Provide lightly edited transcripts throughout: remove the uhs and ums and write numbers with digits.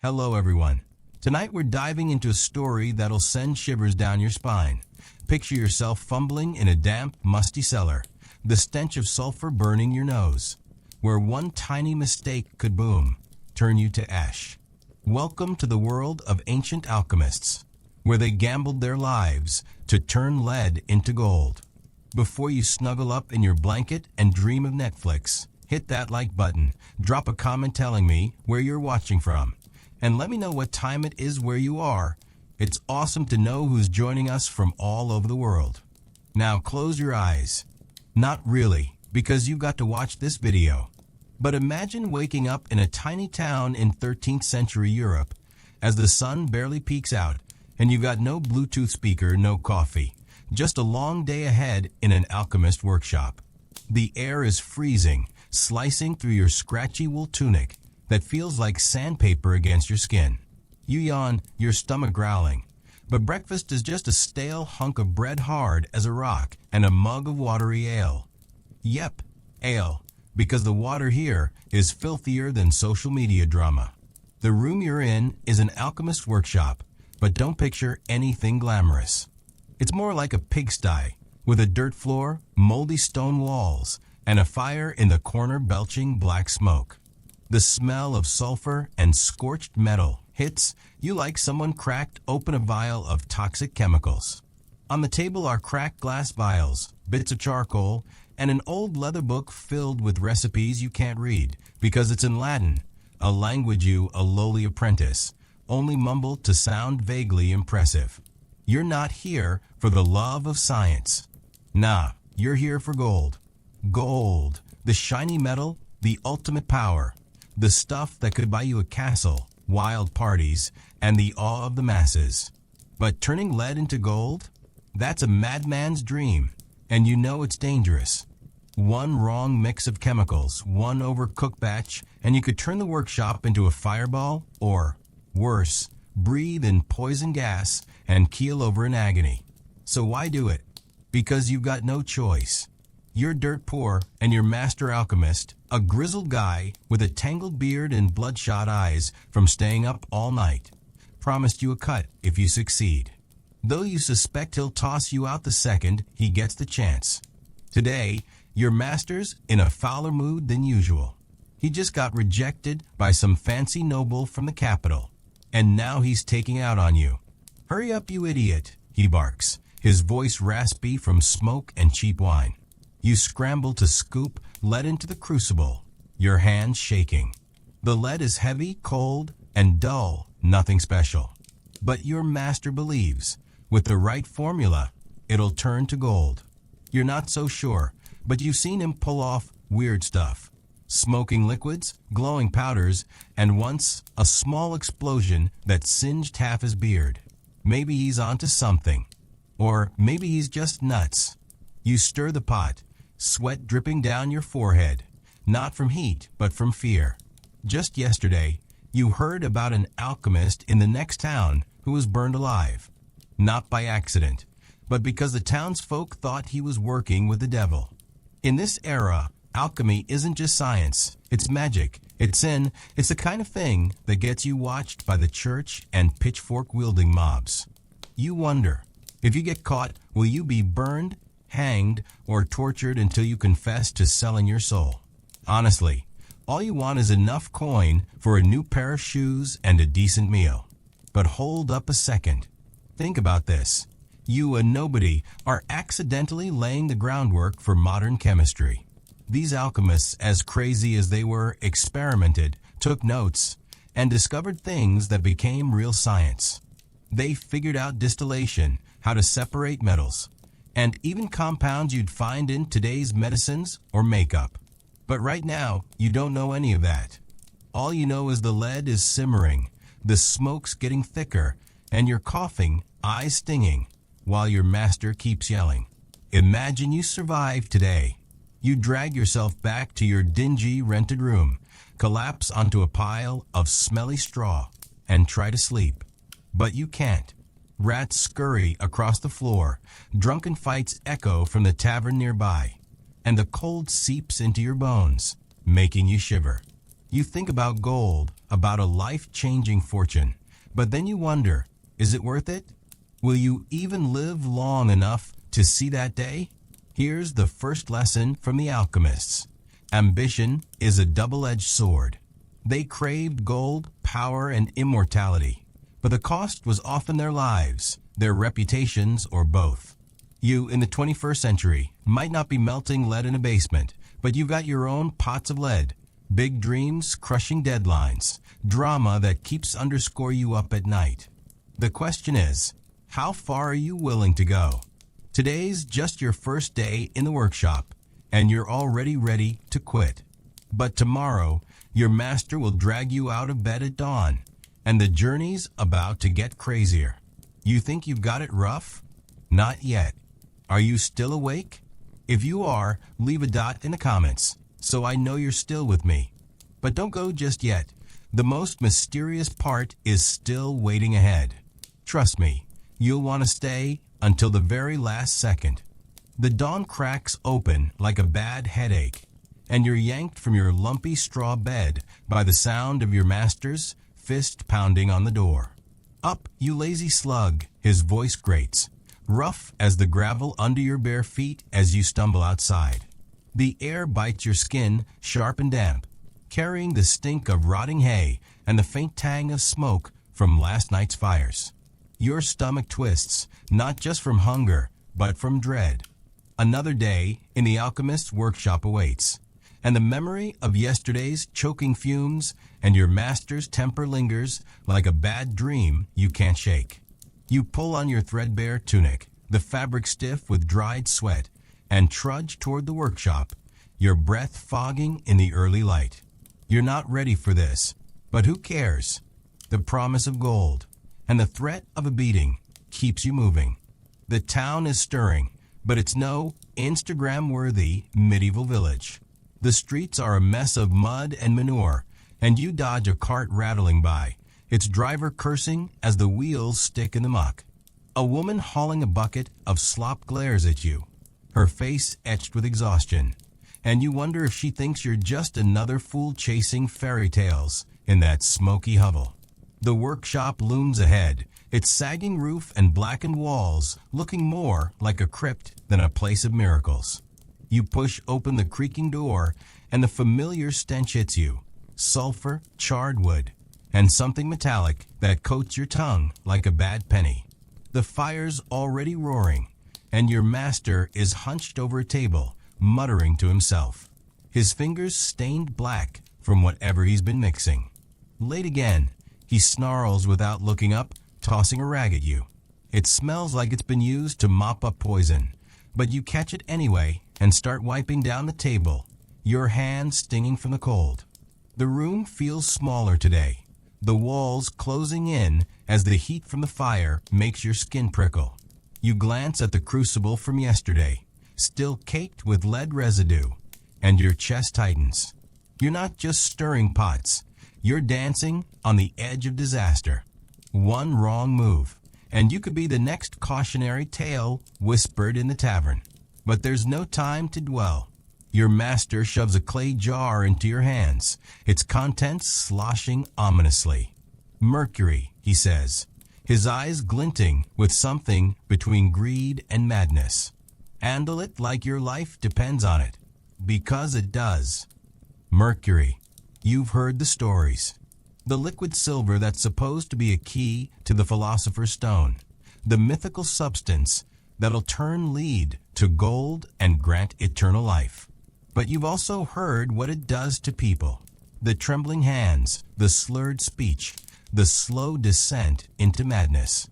Hello everyone. Tonight we're diving into a story that'll send shivers down your spine. Picture yourself fumbling in a damp, musty cellar, the stench of sulfur burning your nose, where one tiny mistake could boom, turn you to ash. Welcome to the world of ancient alchemists, where they gambled their lives to turn lead into gold. Before you snuggle up in your blanket and dream of Netflix, hit that like button, drop a comment telling me where you're watching from, and let me know what time it is where you are. It's awesome to know who's joining us from all over the world. Now close your eyes. Not really, because you got to watch this video. But imagine waking up in a tiny town in 13th century Europe as the sun barely peeks out and you've got no Bluetooth speaker, no coffee, just a long day ahead in an alchemist workshop. The air is freezing, slicing through your scratchy wool tunic that feels like sandpaper against your skin. You yawn, your stomach growling, but breakfast is just a stale hunk of bread hard as a rock and a mug of watery ale. Yep, ale, because the water here is filthier than social media drama. The room you're in is an alchemist workshop, but don't picture anything glamorous. It's more like a pigsty, with a dirt floor, moldy stone walls, and a fire in the corner belching black smoke. The smell of sulfur and scorched metal hits you like someone cracked open a vial of toxic chemicals. On the table are cracked glass vials, bits of charcoal, and an old leather book filled with recipes you can't read because it's in Latin, a language you, a lowly apprentice, only mumble to sound vaguely impressive. You're not here for the love of science. Nah, you're here for gold. Gold, the shiny metal, the ultimate power, the stuff that could buy you a castle, wild parties, and the awe of the masses. But turning lead into gold? That's a madman's dream, and you know it's dangerous. One wrong mix of chemicals, one overcooked batch, and you could turn the workshop into a fireball, or, worse, breathe in poison gas and keel over in agony. So why do it? Because you've got no choice. You're dirt poor, and your master alchemist, a grizzled guy with a tangled beard and bloodshot eyes from staying up all night, promised you a cut if you succeed. Though you suspect he'll toss you out the second he gets the chance. Today, your master's in a fouler mood than usual. He just got rejected by some fancy noble from the capital, and now he's taking out on you. Hurry up, you idiot, he barks, his voice raspy from smoke and cheap wine. You scramble to scoop lead into the crucible, your hands shaking. The lead is heavy, cold, and dull, nothing special. But your master believes, with the right formula, it'll turn to gold. You're not so sure, but you've seen him pull off weird stuff. Smoking liquids, glowing powders, and once a small explosion that singed half his beard. Maybe he's onto something. Or maybe he's just nuts. You stir the pot, sweat dripping down your forehead, not from heat, but from fear. Just yesterday, you heard about an alchemist in the next town who was burned alive. Not by accident, but because the townsfolk thought he was working with the devil. In this era, alchemy isn't just science, it's magic, it's sin, it's the kind of thing that gets you watched by the church and pitchfork-wielding mobs. You wonder, if you get caught, will you be burned, hanged, or tortured until you confess to selling your soul? Honestly, all you want is enough coin for a new pair of shoes and a decent meal. But hold up a second. Think about this. You, a nobody, are accidentally laying the groundwork for modern chemistry. These alchemists, as crazy as they were, experimented, took notes, and discovered things that became real science. They figured out distillation, how to separate metals, and even compounds you'd find in today's medicines or makeup. But right now, you don't know any of that. All you know is the lead is simmering, the smoke's getting thicker, and you're coughing, eyes stinging, while your master keeps yelling. Imagine you survive today. You drag yourself back to your dingy rented room, collapse onto a pile of smelly straw, and try to sleep. But you can't. Rats scurry across the floor, drunken fights echo from the tavern nearby, and the cold seeps into your bones, making you shiver. You think about gold, about a life-changing fortune. But then you wonder, is it worth it? Will you even live long enough to see that day? Here's the first lesson from the Alchemists. Ambition is a double-edged sword. They craved gold, power, and immortality, but the cost was often their lives, their reputations, or both. You, in the 21st century, might not be melting lead in a basement, but you've got your own pots of lead, big dreams, crushing deadlines, drama that keeps underscore you up at night. The question is, how far are you willing to go? Today's just your first day in the workshop, and you're already ready to quit. But tomorrow, your master will drag you out of bed at dawn, and the journey's about to get crazier. You think you've got it rough? Not yet. Are you still awake? If you are, leave a dot in the comments, so I know you're still with me. But don't go just yet. The most mysterious part is still waiting ahead. Trust me, you'll want to stay until the very last second. The dawn cracks open like a bad headache, and you're yanked from your lumpy straw bed by the sound of your master's fist pounding on the door. Up, you lazy slug, his voice grates, rough as the gravel under your bare feet as you stumble outside. The air bites your skin, sharp and damp, carrying the stink of rotting hay and the faint tang of smoke from last night's fires. Your stomach twists, not just from hunger, but from dread. Another day in the Alchemist's workshop awaits, and the memory of yesterday's choking fumes and your master's temper lingers like a bad dream you can't shake. You pull on your threadbare tunic, the fabric stiff with dried sweat, and trudge toward the workshop, your breath fogging in the early light. You're not ready for this, but who cares? The promise of gold and the threat of a beating keeps you moving. The town is stirring, but it's no Instagram-worthy medieval village. The streets are a mess of mud and manure, and you dodge a cart rattling by, its driver cursing as the wheels stick in the muck. A woman hauling a bucket of slop glares at you, her face etched with exhaustion, and you wonder if she thinks you're just another fool chasing fairy tales in that smoky hovel. The workshop looms ahead, its sagging roof and blackened walls looking more like a crypt than a place of miracles. You push open the creaking door, and the familiar stench hits you. Sulfur, charred wood, and something metallic that coats your tongue like a bad penny. The fire's already roaring, and your master is hunched over a table, muttering to himself, his fingers stained black from whatever he's been mixing. Late again, he snarls without looking up, tossing a rag at you. It smells like it's been used to mop up poison, but you catch it anyway and start wiping down the table, your hands stinging from the cold. The room feels smaller today, the walls closing in as the heat from the fire makes your skin prickle. You glance at the crucible from yesterday, still caked with lead residue, and your chest tightens. You're not just stirring pots, you're dancing on the edge of disaster. One wrong move, and you could be the next cautionary tale whispered in the tavern. But there's no time to dwell. Your master shoves a clay jar into your hands, its contents sloshing ominously. Mercury, he says, his eyes glinting with something between greed and madness. Handle it like your life depends on it, because it does. Mercury, you've heard the stories. The liquid silver that's supposed to be a key to the philosopher's stone, the mythical substance that'll turn lead to gold and grant eternal life. But you've also heard what it does to people. The trembling hands, the slurred speech, the slow descent into madness.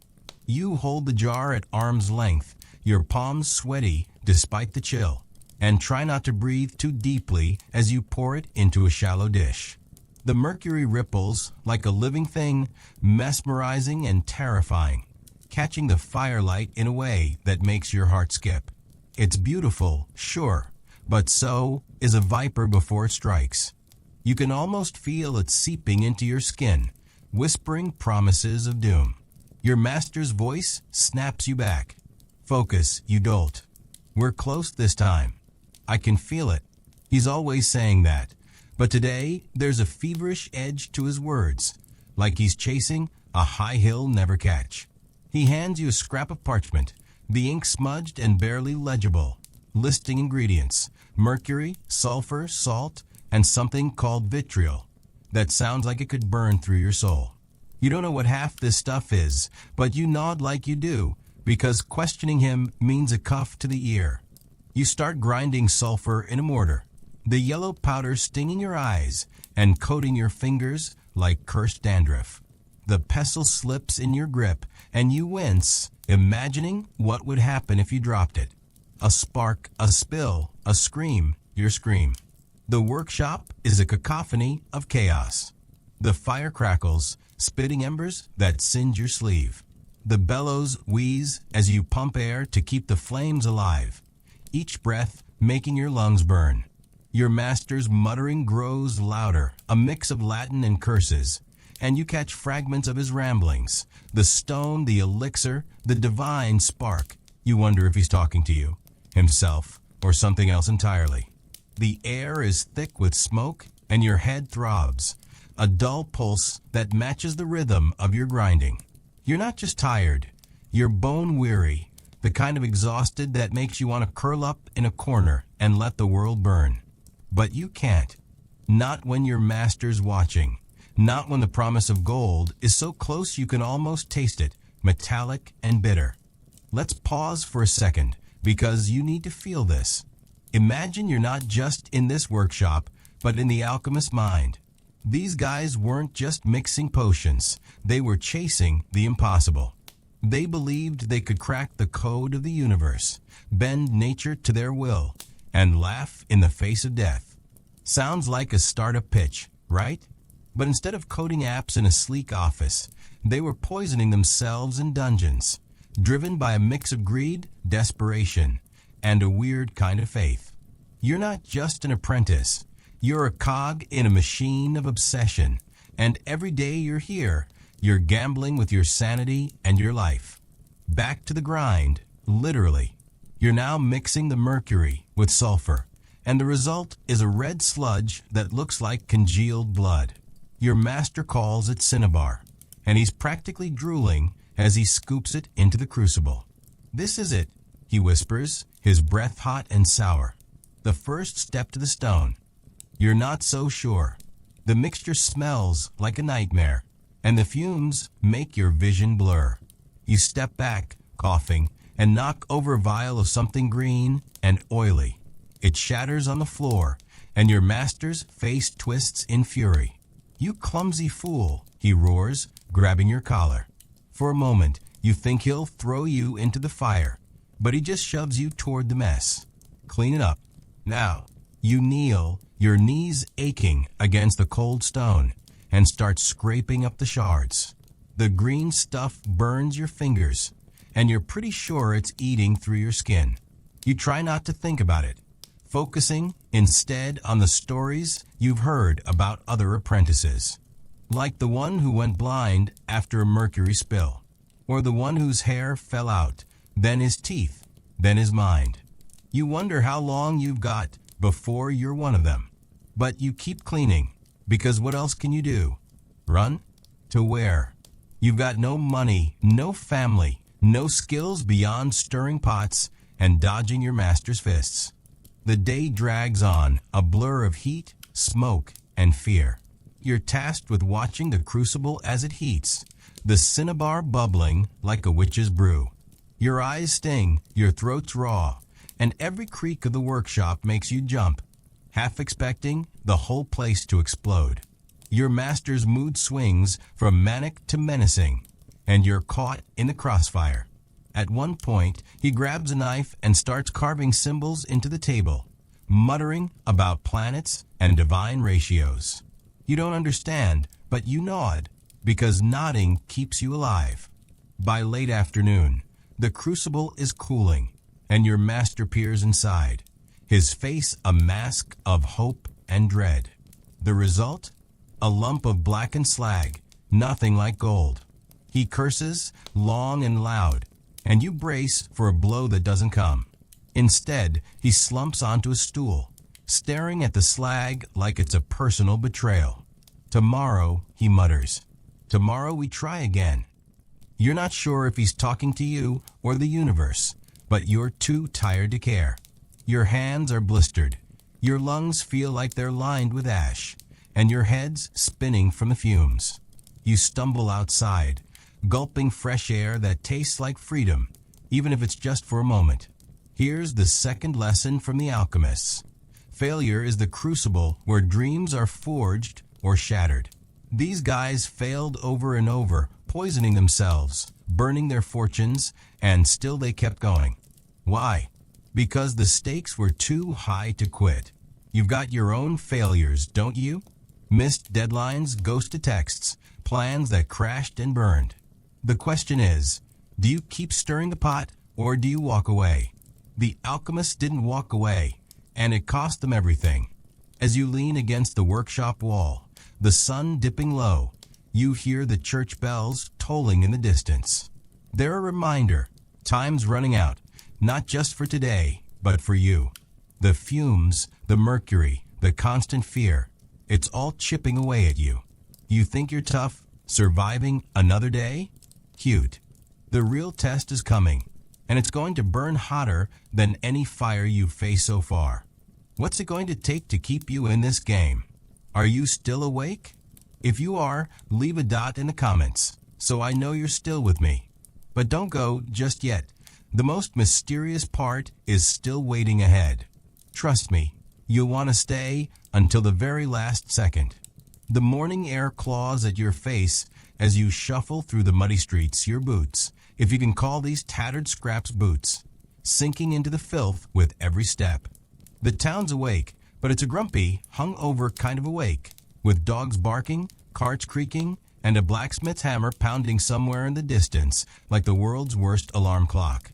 You hold the jar at arm's length, your palms sweaty despite the chill, and try not to breathe too deeply as you pour it into a shallow dish. The mercury ripples like a living thing, mesmerizing and terrifying, catching the firelight in a way that makes your heart skip. It's beautiful, sure, but so is a viper before it strikes. You can almost feel it seeping into your skin, whispering promises of doom. Your master's voice snaps you back. Focus, you dolt. We're close this time. I can feel it. He's always saying that. But today, there's a feverish edge to his words, like he's chasing a high hill never catch. He hands you a scrap of parchment, the ink smudged and barely legible, listing ingredients: mercury, sulfur, salt, and something called vitriol. That sounds like it could burn through your soul. You don't know what half this stuff is, but you nod like you do, because questioning him means a cuff to the ear. You start grinding sulfur in a mortar, the yellow powder stinging your eyes and coating your fingers like cursed dandruff. The pestle slips in your grip, and you wince, imagining what would happen if you dropped it. A spark, a spill, a scream, your scream. The workshop is a cacophony of chaos. The fire crackles, spitting embers that singe your sleeve. The bellows wheeze as you pump air to keep the flames alive, each breath making your lungs burn. Your master's muttering grows louder, a mix of Latin and curses, and you catch fragments of his ramblings, the stone, the elixir, the divine spark. You wonder if he's talking to you, himself, or something else entirely. The air is thick with smoke, and your head throbs, a dull pulse that matches the rhythm of your grinding. You're not just tired, you're bone-weary, the kind of exhausted that makes you want to curl up in a corner and let the world burn. But you can't. Not when your master's watching. Not when the promise of gold is so close you can almost taste it, metallic and bitter. Let's pause for a second, because you need to feel this. Imagine you're not just in this workshop, but in the alchemist's mind. These guys weren't just mixing potions, they were chasing the impossible. They believed they could crack the code of the universe, bend nature to their will, and laugh in the face of death. Sounds like a startup pitch, right? But instead of coding apps in a sleek office, they were poisoning themselves in dungeons, driven by a mix of greed, desperation, and a weird kind of faith. You're not just an apprentice. You're a cog in a machine of obsession, and every day you're here, you're gambling with your sanity and your life. Back to the grind, literally. You're now mixing the mercury with sulfur, and the result is a red sludge that looks like congealed blood. Your master calls it cinnabar, and he's practically drooling as he scoops it into the crucible. "This is it," he whispers, his breath hot and sour. "The first step to the stone." You're not so sure. The mixture smells like a nightmare, and the fumes make your vision blur. You step back, coughing, and knock over a vial of something green and oily. It shatters on the floor, and your master's face twists in fury. "You clumsy fool," he roars, grabbing your collar. For a moment, you think he'll throw you into the fire, but he just shoves you toward the mess. "Clean it up. Now." You kneel, your knees aching against the cold stone, and start scraping up the shards. The green stuff burns your fingers, and you're pretty sure it's eating through your skin. You try not to think about it, focusing instead on the stories you've heard about other apprentices, like the one who went blind after a mercury spill, or the one whose hair fell out, then his teeth, then his mind. You wonder how long you've got before you're one of them. But you keep cleaning, because what else can you do? Run? To where? You've got no money, no family, no skills beyond stirring pots and dodging your master's fists. The day drags on, a blur of heat, smoke, and fear. You're tasked with watching the crucible as it heats, the cinnabar bubbling like a witch's brew. Your eyes sting, your throat's raw, and every creak of the workshop makes you jump, half expecting the whole place to explode. Your master's mood swings from manic to menacing, and you're caught in the crossfire. At one point, he grabs a knife and starts carving symbols into the table, muttering about planets and divine ratios. You don't understand, but you nod, because nodding keeps you alive. By late afternoon, the crucible is cooling, and your master peers inside, his face a mask of hope and dread. The result? A lump of blackened slag, nothing like gold. He curses, long and loud, and you brace for a blow that doesn't come. Instead, he slumps onto a stool, staring at the slag like it's a personal betrayal. Tomorrow, he mutters. Tomorrow we try again. You're not sure if he's talking to you or the universe, but you're too tired to care. Your hands are blistered. Your lungs feel like they're lined with ash, and your head's spinning from the fumes. You stumble outside, gulping fresh air that tastes like freedom, even if it's just for a moment. Here's the second lesson from the Alchemists. Failure is the crucible where dreams are forged or shattered. These guys failed over and over, poisoning themselves, burning their fortunes, and still they kept going. Why? Because the stakes were too high to quit. You've got your own failures, don't you? Missed deadlines, ghosted texts, plans that crashed and burned. The question is, do you keep stirring the pot or do you walk away? The alchemists didn't walk away, and it cost them everything. As you lean against the workshop wall, the sun dipping low, you hear the church bells tolling in the distance. They're a reminder, time's running out, not just for today, but for you. The fumes, the mercury, the constant fear, it's all chipping away at you. You think you're tough, surviving another day? Cute. The real test is coming, and it's going to burn hotter than any fire you've faced so far. What's it going to take to keep you in this game? Are you still awake? If you are, leave a dot in the comments, so I know you're still with me. But don't go just yet. The most mysterious part is still waiting ahead. Trust me, you'll want to stay until the very last second. The morning air claws at your face as you shuffle through the muddy streets, your boots, if you can call these tattered scraps boots, sinking into the filth with every step. The town's awake, but it's a grumpy, hung-over kind of awake, with dogs barking, carts creaking, and a blacksmith's hammer pounding somewhere in the distance like the world's worst alarm clock.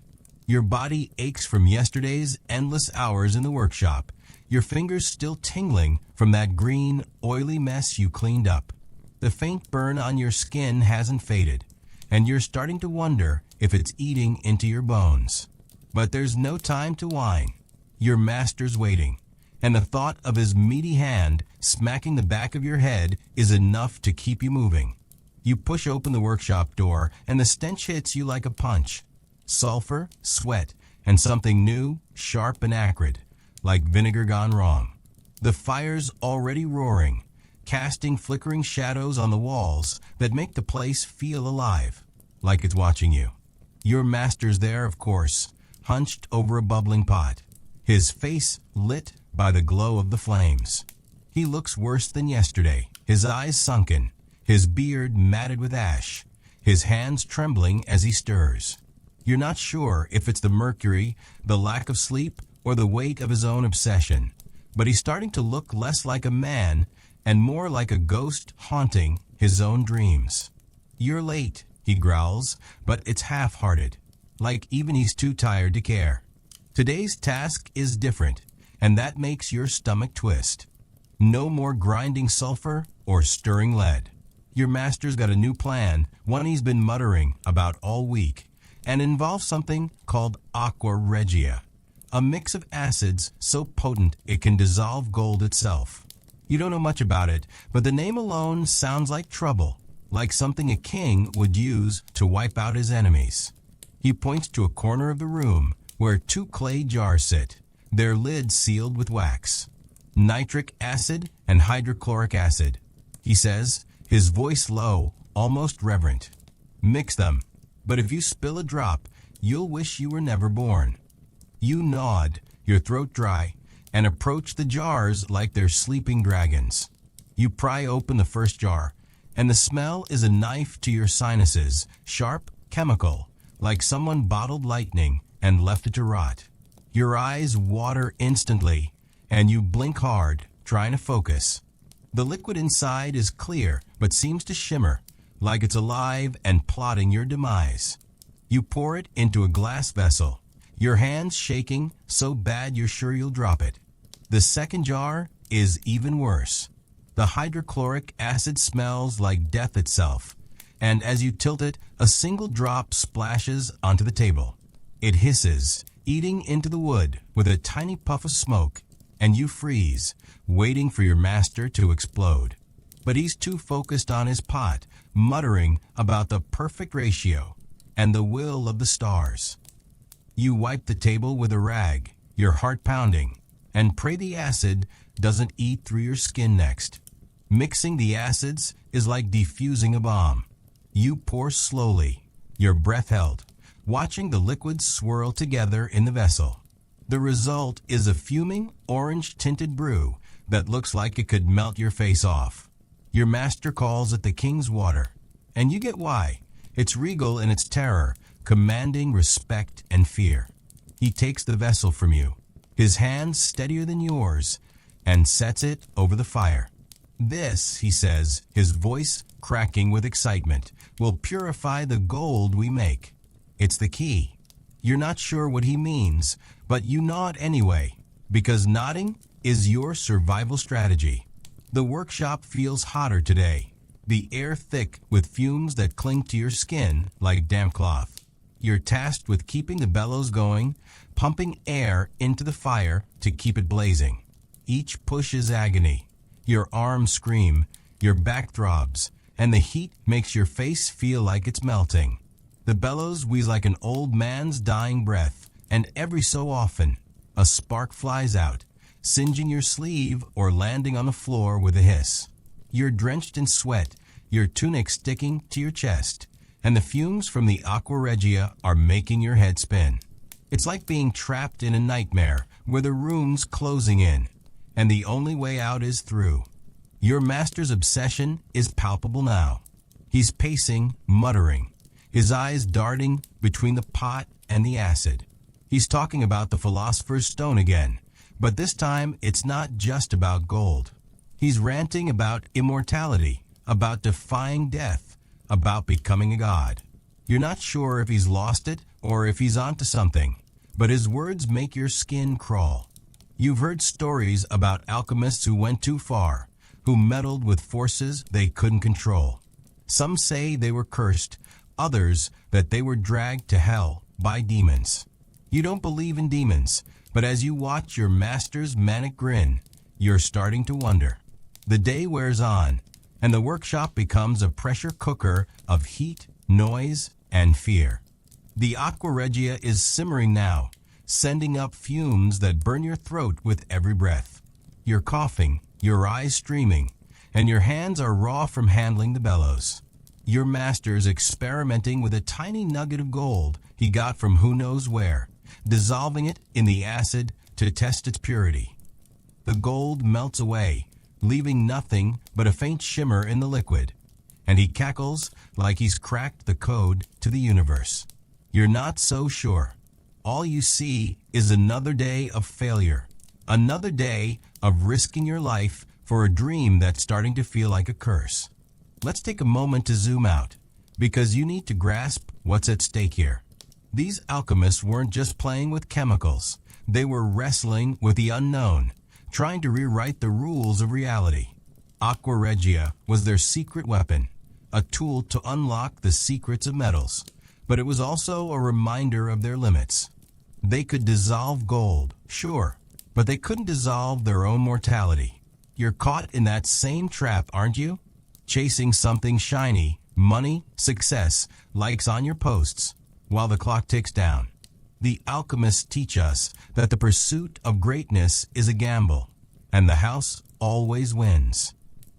Your body aches from yesterday's endless hours in the workshop, your fingers still tingling from that green, oily mess you cleaned up. The faint burn on your skin hasn't faded, and you're starting to wonder if it's eating into your bones. But there's no time to whine. Your master's waiting, and the thought of his meaty hand smacking the back of your head is enough to keep you moving. You push open the workshop door, and the stench hits you like a punch. Sulfur, sweat, and something new, sharp and acrid, like vinegar gone wrong. The fire's already roaring, casting flickering shadows on the walls that make the place feel alive, like it's watching you. Your master's there, of course, hunched over a bubbling pot, his face lit by the glow of the flames. He looks worse than yesterday, his eyes sunken, his beard matted with ash, his hands trembling as he stirs. You're not sure if it's the mercury, the lack of sleep, or the weight of his own obsession, but he's starting to look less like a man and more like a ghost haunting his own dreams. You're late, he growls, but it's half-hearted, like even he's too tired to care. Today's task is different, and that makes your stomach twist. No more grinding sulfur or stirring lead. Your master's got a new plan, one he's been muttering about all week, and involves something called aqua regia, a mix of acids so potent it can dissolve gold itself. You don't know much about it, but the name alone sounds like trouble, like something a king would use to wipe out his enemies. He points to a corner of the room where 2 clay jars sit, their lids sealed with wax. Nitric acid and hydrochloric acid, he says, his voice low, almost reverent. Mix them, but if you spill a drop, you'll wish you were never born. You nod, your throat dry, and approach the jars like they're sleeping dragons. You pry open the first jar, and the smell is a knife to your sinuses, sharp, chemical, like someone bottled lightning and left it to rot. Your eyes water instantly, and you blink hard, trying to focus. The liquid inside is clear, but seems to shimmer, like it's alive and plotting your demise. You pour it into a glass vessel, your hands shaking so bad you're sure you'll drop it. The second jar is even worse. The hydrochloric acid smells like death itself, and as you tilt it, a single drop splashes onto the table. It hisses, eating into the wood with a tiny puff of smoke. and you freeze, waiting for your master to explode. But he's too focused on his pot, muttering about the perfect ratio and the will of the stars. You wipe the table with a rag, your heart pounding, and pray the acid doesn't eat through your skin next. Mixing the acids is like defusing a bomb. You pour slowly, your breath held, watching the liquids swirl together in the vessel. The result is a fuming, orange-tinted brew that looks like it could melt your face off. Your master calls it the king's water, and you get why. It's regal in its terror, commanding respect and fear. He takes the vessel from you, his hand steadier than yours, and sets it over the fire. This, he says, his voice cracking with excitement, will purify the gold we make. It's the key. You're not sure what he means, but you nod anyway, because nodding is your survival strategy. The workshop feels hotter today, the air thick with fumes that cling to your skin like damp cloth. You're tasked with keeping the bellows going, pumping air into the fire to keep it blazing. Each push is agony. Your arms scream, your back throbs, and the heat makes your face feel like it's melting. The bellows wheeze like an old man's dying breath, and every so often, a spark flies out, singeing your sleeve or landing on the floor with a hiss. You're drenched in sweat, your tunic sticking to your chest, and the fumes from the aqua regia are making your head spin. It's like being trapped in a nightmare where the room's closing in, and the only way out is through. Your master's obsession is palpable now. He's pacing, muttering, his eyes darting between the pot and the acid. He's talking about the philosopher's stone again, but this time it's not just about gold. He's ranting about immortality, about defying death, about becoming a god. You're not sure if he's lost it or if he's onto something, but his words make your skin crawl. You've heard stories about alchemists who went too far, who meddled with forces they couldn't control. Some say they were cursed, others that they were dragged to hell by demons. You don't believe in demons, but as you watch your master's manic grin, you're starting to wonder. The day wears on, and the workshop becomes a pressure cooker of heat, noise, and fear. The aqua regia is simmering now, sending up fumes that burn your throat with every breath. You're coughing, your eyes streaming, and your hands are raw from handling the bellows. Your master's experimenting with a tiny nugget of gold he got from who knows where, dissolving it in the acid to test its purity. The gold melts away, leaving nothing but a faint shimmer in the liquid, and he cackles like he's cracked the code to the universe. You're not so sure. All you see is another day of failure, another day of risking your life for a dream that's starting to feel like a curse. Let's take a moment to zoom out, because you need to grasp what's at stake here. These alchemists weren't just playing with chemicals. They were wrestling with the unknown, trying to rewrite the rules of reality. Aqua regia was their secret weapon, a tool to unlock the secrets of metals. But it was also a reminder of their limits. They could dissolve gold, sure, but they couldn't dissolve their own mortality. You're caught in that same trap, aren't you? Chasing something shiny, money, success, likes on your posts, while the clock ticks down. The alchemists teach us that the pursuit of greatness is a gamble, and the house always wins.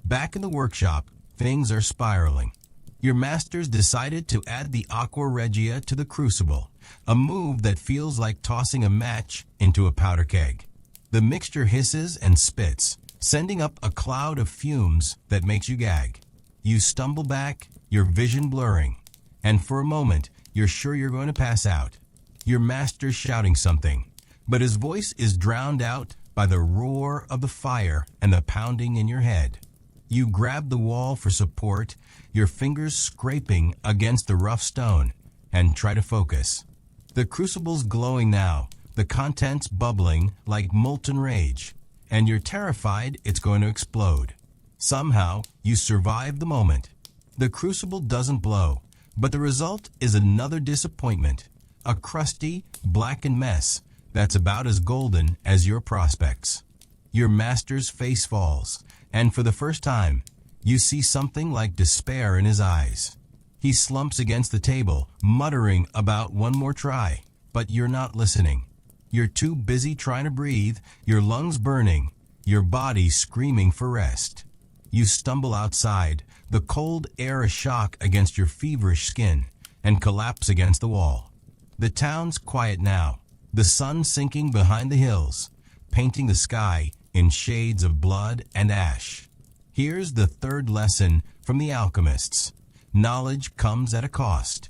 Back in the workshop, things are spiraling. Your masters decided to add the aqua regia to the crucible, a move that feels like tossing a match into a powder keg. The mixture hisses and spits, sending up a cloud of fumes that makes you gag. You stumble back, your vision blurring, and for a moment, you're sure you're going to pass out. Your master's shouting something, but his voice is drowned out by the roar of the fire and the pounding in your head. You grab the wall for support, your fingers scraping against the rough stone, and try to focus. The crucible's glowing now, the contents bubbling like molten rage, and you're terrified it's going to explode. Somehow, you survive the moment. The crucible doesn't blow, but the result is another disappointment, a crusty, blackened mess that's about as golden as your prospects. Your master's face falls, and for the first time, you see something like despair in his eyes. He slumps against the table, muttering about one more try, but you're not listening. You're too busy trying to breathe, your lungs burning, your body screaming for rest. You stumble outside, the cold air a shock against your feverish skin, and collapse against the wall. The town's quiet now, the sun sinking behind the hills, painting the sky in shades of blood and ash. Here's the third lesson from the alchemists. Knowledge comes at a cost.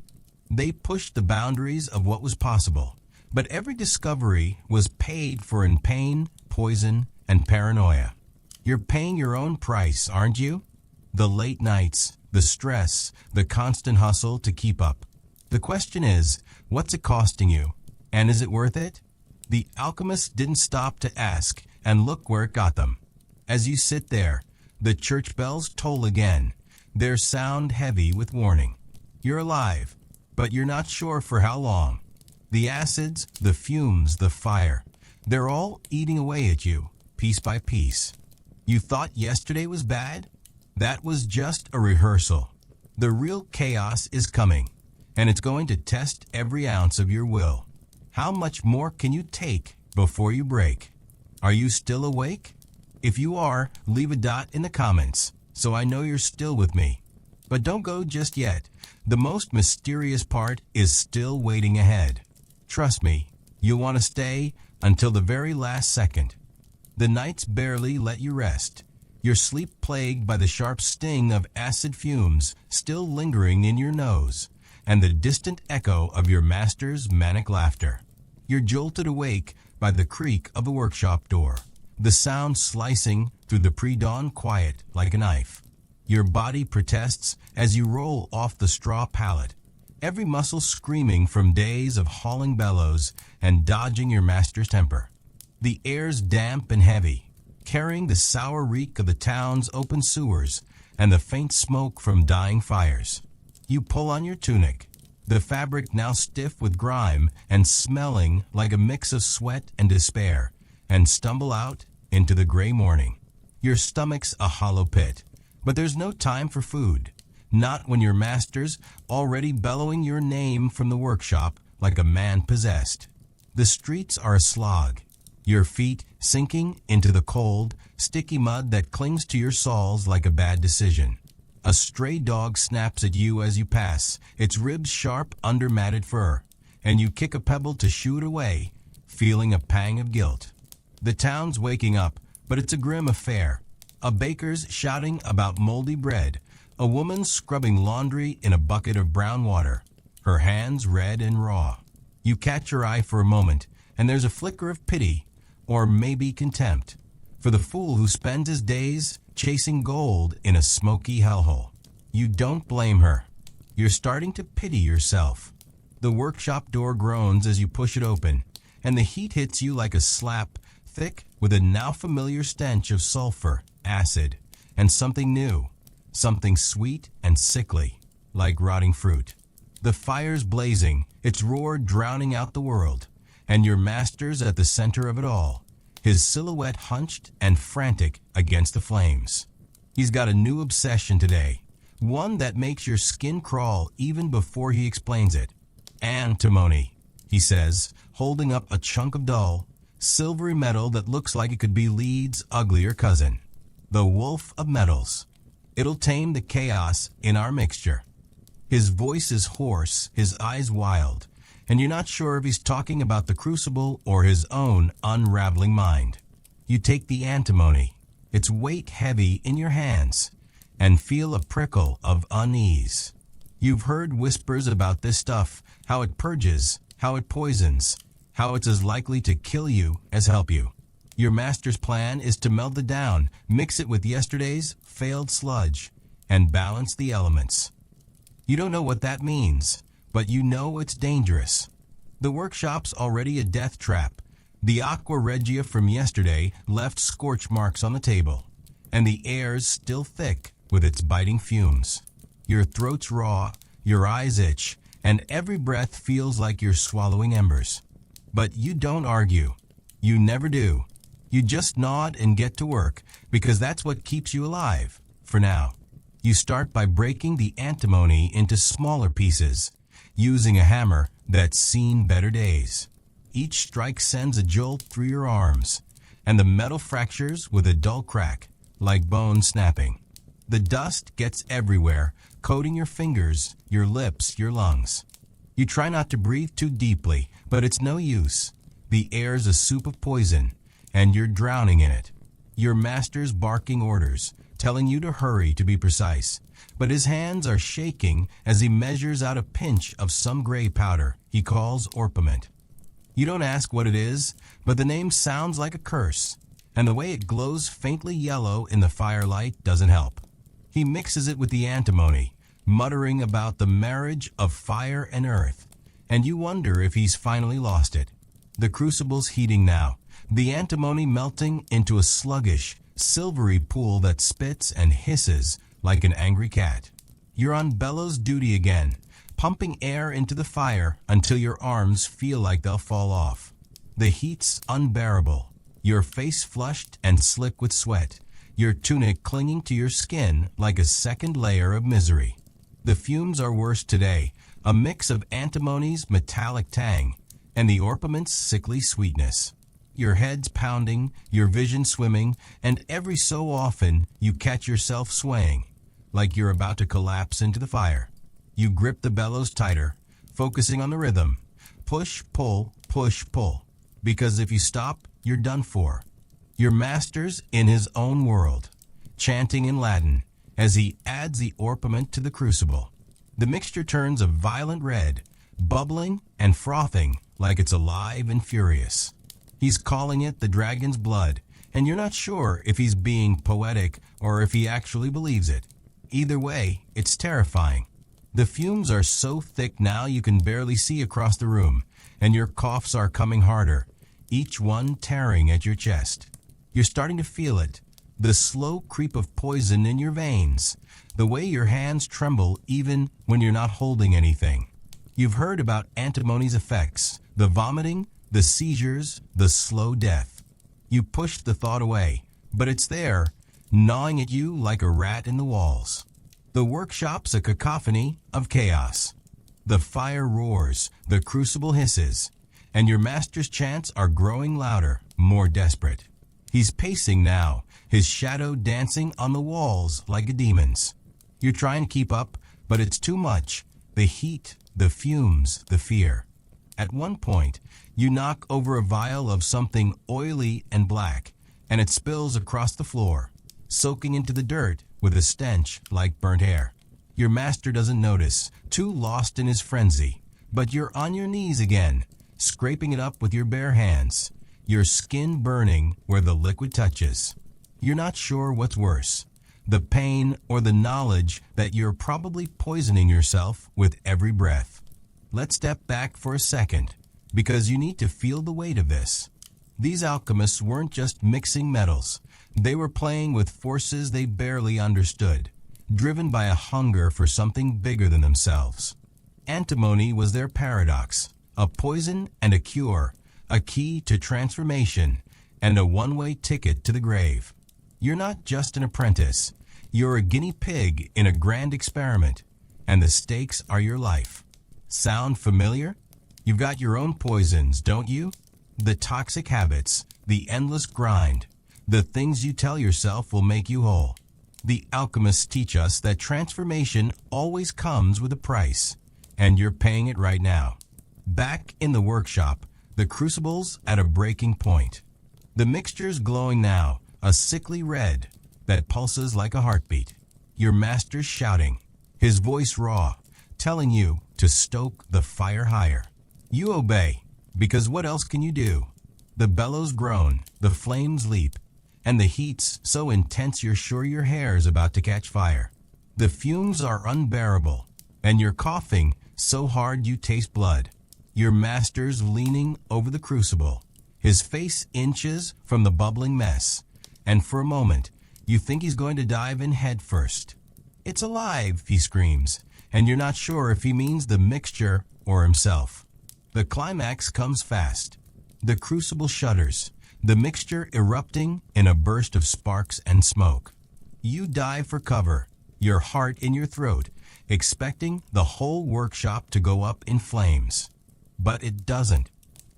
They pushed the boundaries of what was possible, but every discovery was paid for in pain, poison, and paranoia. You're paying your own price, aren't you? The late nights, the stress, the constant hustle to keep up. The question is, what's it costing you? And is it worth it? The alchemists didn't stop to ask, and look where it got them. As you sit there, the church bells toll again, their sound heavy with warning. You're alive, but you're not sure for how long. The acids, the fumes, the fire, they're all eating away at you, piece by piece. You thought yesterday was bad? That was just a rehearsal. The real chaos is coming, and it's going to test every ounce of your will. How much more can you take before you break? Are you still awake? If you are, leave a dot in the comments, so I know you're still with me. But don't go just yet. The most mysterious part is still waiting ahead. Trust me, you'll want to stay until the very last second. The nights barely let you rest. Your sleep plagued by the sharp sting of acid fumes still lingering in your nose, and the distant echo of your master's manic laughter. You're jolted awake by the creak of a workshop door, the sound slicing through the pre-dawn quiet like a knife. Your body protests as you roll off the straw pallet, every muscle screaming from days of hauling bellows and dodging your master's temper. The air's damp and heavy, carrying the sour reek of the town's open sewers and the faint smoke from dying fires. You pull on your tunic, the fabric now stiff with grime and smelling like a mix of sweat and despair, and stumble out into the gray morning. Your stomach's a hollow pit, but there's no time for food. Not when your master's already bellowing your name from the workshop like a man possessed. The streets are a slog, your feet sinking into the cold, sticky mud that clings to your soles like a bad decision. A stray dog snaps at you as you pass, its ribs sharp under matted fur, and you kick a pebble to shoo it away, feeling a pang of guilt. The town's waking up, but it's a grim affair. A baker's shouting about moldy bread, a woman scrubbing laundry in a bucket of brown water, her hands red and raw. You catch your eye for a moment, and there's a flicker of pity, or maybe contempt, for the fool who spends his days chasing gold in a smoky hellhole. You don't blame her. You're starting to pity yourself. The workshop door groans as you push it open, and the heat hits you like a slap, thick with a now familiar stench of sulfur, acid, and something new, something sweet and sickly, like rotting fruit. The fire's blazing, its roar drowning out the world, and your master's at the center of it all, his silhouette hunched and frantic against the flames. He's got a new obsession today, one that makes your skin crawl even before he explains it. Antimony, he says, holding up a chunk of dull, silvery metal that looks like it could be lead's uglier cousin. The wolf of metals. It'll tame the chaos in our mixture. His voice is hoarse, his eyes wild, and you're not sure if he's talking about the crucible or his own unraveling mind. You take the antimony, its weight heavy in your hands, and feel a prickle of unease. You've heard whispers about this stuff, how it purges, how it poisons, how it's as likely to kill you as help you. Your master's plan is to melt it down, mix it with yesterday's failed sludge, and balance the elements. You don't know what that means, but you know it's dangerous. The workshop's already a death trap. The aqua regia from yesterday left scorch marks on the table, and the air's still thick with its biting fumes. Your throat's raw, your eyes itch, and every breath feels like you're swallowing embers. But you don't argue. You never do. You just nod and get to work, because that's what keeps you alive, for now. You start by breaking the antimony into smaller pieces, using a hammer that's seen better days. Each strike sends a jolt through your arms, and the metal fractures with a dull crack, like bone snapping. The dust gets everywhere, coating your fingers, your lips, your lungs. You try not to breathe too deeply, but it's no use. The air's a soup of poison, and you're drowning in it. Your master's barking orders, telling you to hurry, to be precise, but his hands are shaking as he measures out a pinch of some gray powder he calls orpiment. You don't ask what it is, but the name sounds like a curse, and the way it glows faintly yellow in the firelight doesn't help. He mixes it with the antimony, muttering about the marriage of fire and earth, and you wonder if he's finally lost it. The crucible's heating now, the antimony melting into a sluggish, silvery pool that spits and hisses like an angry cat. You're on bellows duty again, pumping air into the fire until your arms feel like they'll fall off. The heat's unbearable, your face flushed and slick with sweat, your tunic clinging to your skin like a second layer of misery. The fumes are worse today, a mix of antimony's metallic tang and the orpiment's sickly sweetness. Your head's pounding, your vision swimming, and every so often you catch yourself swaying, like you're about to collapse into the fire. You grip the bellows tighter, focusing on the rhythm. Push, pull, because if you stop, you're done for. Your master's in his own world, chanting in Latin as he adds the orpiment to the crucible. The mixture turns a violent red, bubbling and frothing like it's alive and furious. He's calling it the dragon's blood, and you're not sure if he's being poetic or if he actually believes it. Either way, it's terrifying. The fumes are so thick now you can barely see across the room, and your coughs are coming harder, each one tearing at your chest. You're starting to feel it, the slow creep of poison in your veins, the way your hands tremble even when you're not holding anything. You've heard about antimony's effects, the vomiting, the seizures, the slow death. You push the thought away, but it's there, gnawing at you like a rat in the walls. The workshop's a cacophony of chaos. The fire roars, the crucible hisses, and your master's chants are growing louder, more desperate. He's pacing now, his shadow dancing on the walls like a demon's. You're trying to keep up, but it's too much. The heat, the fumes, the fear. At one point, you knock over a vial of something oily and black, and it spills across the floor, soaking into the dirt with a stench like burnt hair. Your master doesn't notice, too lost in his frenzy, but you're on your knees again, scraping it up with your bare hands, your skin burning where the liquid touches. You're not sure what's worse, the pain or the knowledge that you're probably poisoning yourself with every breath. Let's step back for a second, because you need to feel the weight of this. These alchemists weren't just mixing metals. They were playing with forces they barely understood, driven by a hunger for something bigger than themselves. Antimony was their paradox, a poison and a cure, a key to transformation, and a one-way ticket to the grave. You're not just an apprentice. You're a guinea pig in a grand experiment, and the stakes are your life. Sound familiar? You've got your own poisons, don't you? The toxic habits, the endless grind, the things you tell yourself will make you whole. The alchemists teach us that transformation always comes with a price, and you're paying it right now. Back in the workshop, the crucible's at a breaking point. The mixture's glowing now, a sickly red that pulses like a heartbeat. Your master's shouting, his voice raw, telling you to stoke the fire higher. You obey, because what else can you do? The bellows groan, the flames leap, and the heat's so intense you're sure your hair's about to catch fire. The fumes are unbearable, and you're coughing so hard you taste blood. Your master's leaning over the crucible, his face inches from the bubbling mess, and for a moment, you think he's going to dive in head first. It's alive, he screams, and you're not sure if he means the mixture or himself. The climax comes fast. The crucible shudders. the mixture erupting in a burst of sparks and smoke. You dive for cover, your heart in your throat, expecting the whole workshop to go up in flames. But it doesn't.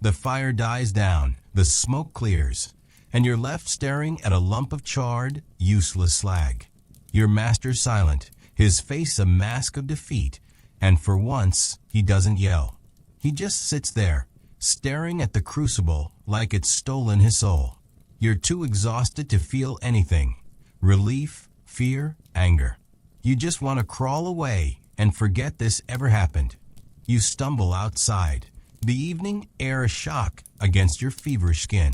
The fire dies down, the smoke clears, and you're left staring at a lump of charred, useless slag. Your master's silent, his face a mask of defeat, and for once, he doesn't yell. He just sits there, staring at the crucible like it's stolen his soul. You're too exhausted to feel anything. Relief, fear, anger. You just want to crawl away and forget this ever happened. You stumble outside, the evening air a shock against your feverish skin.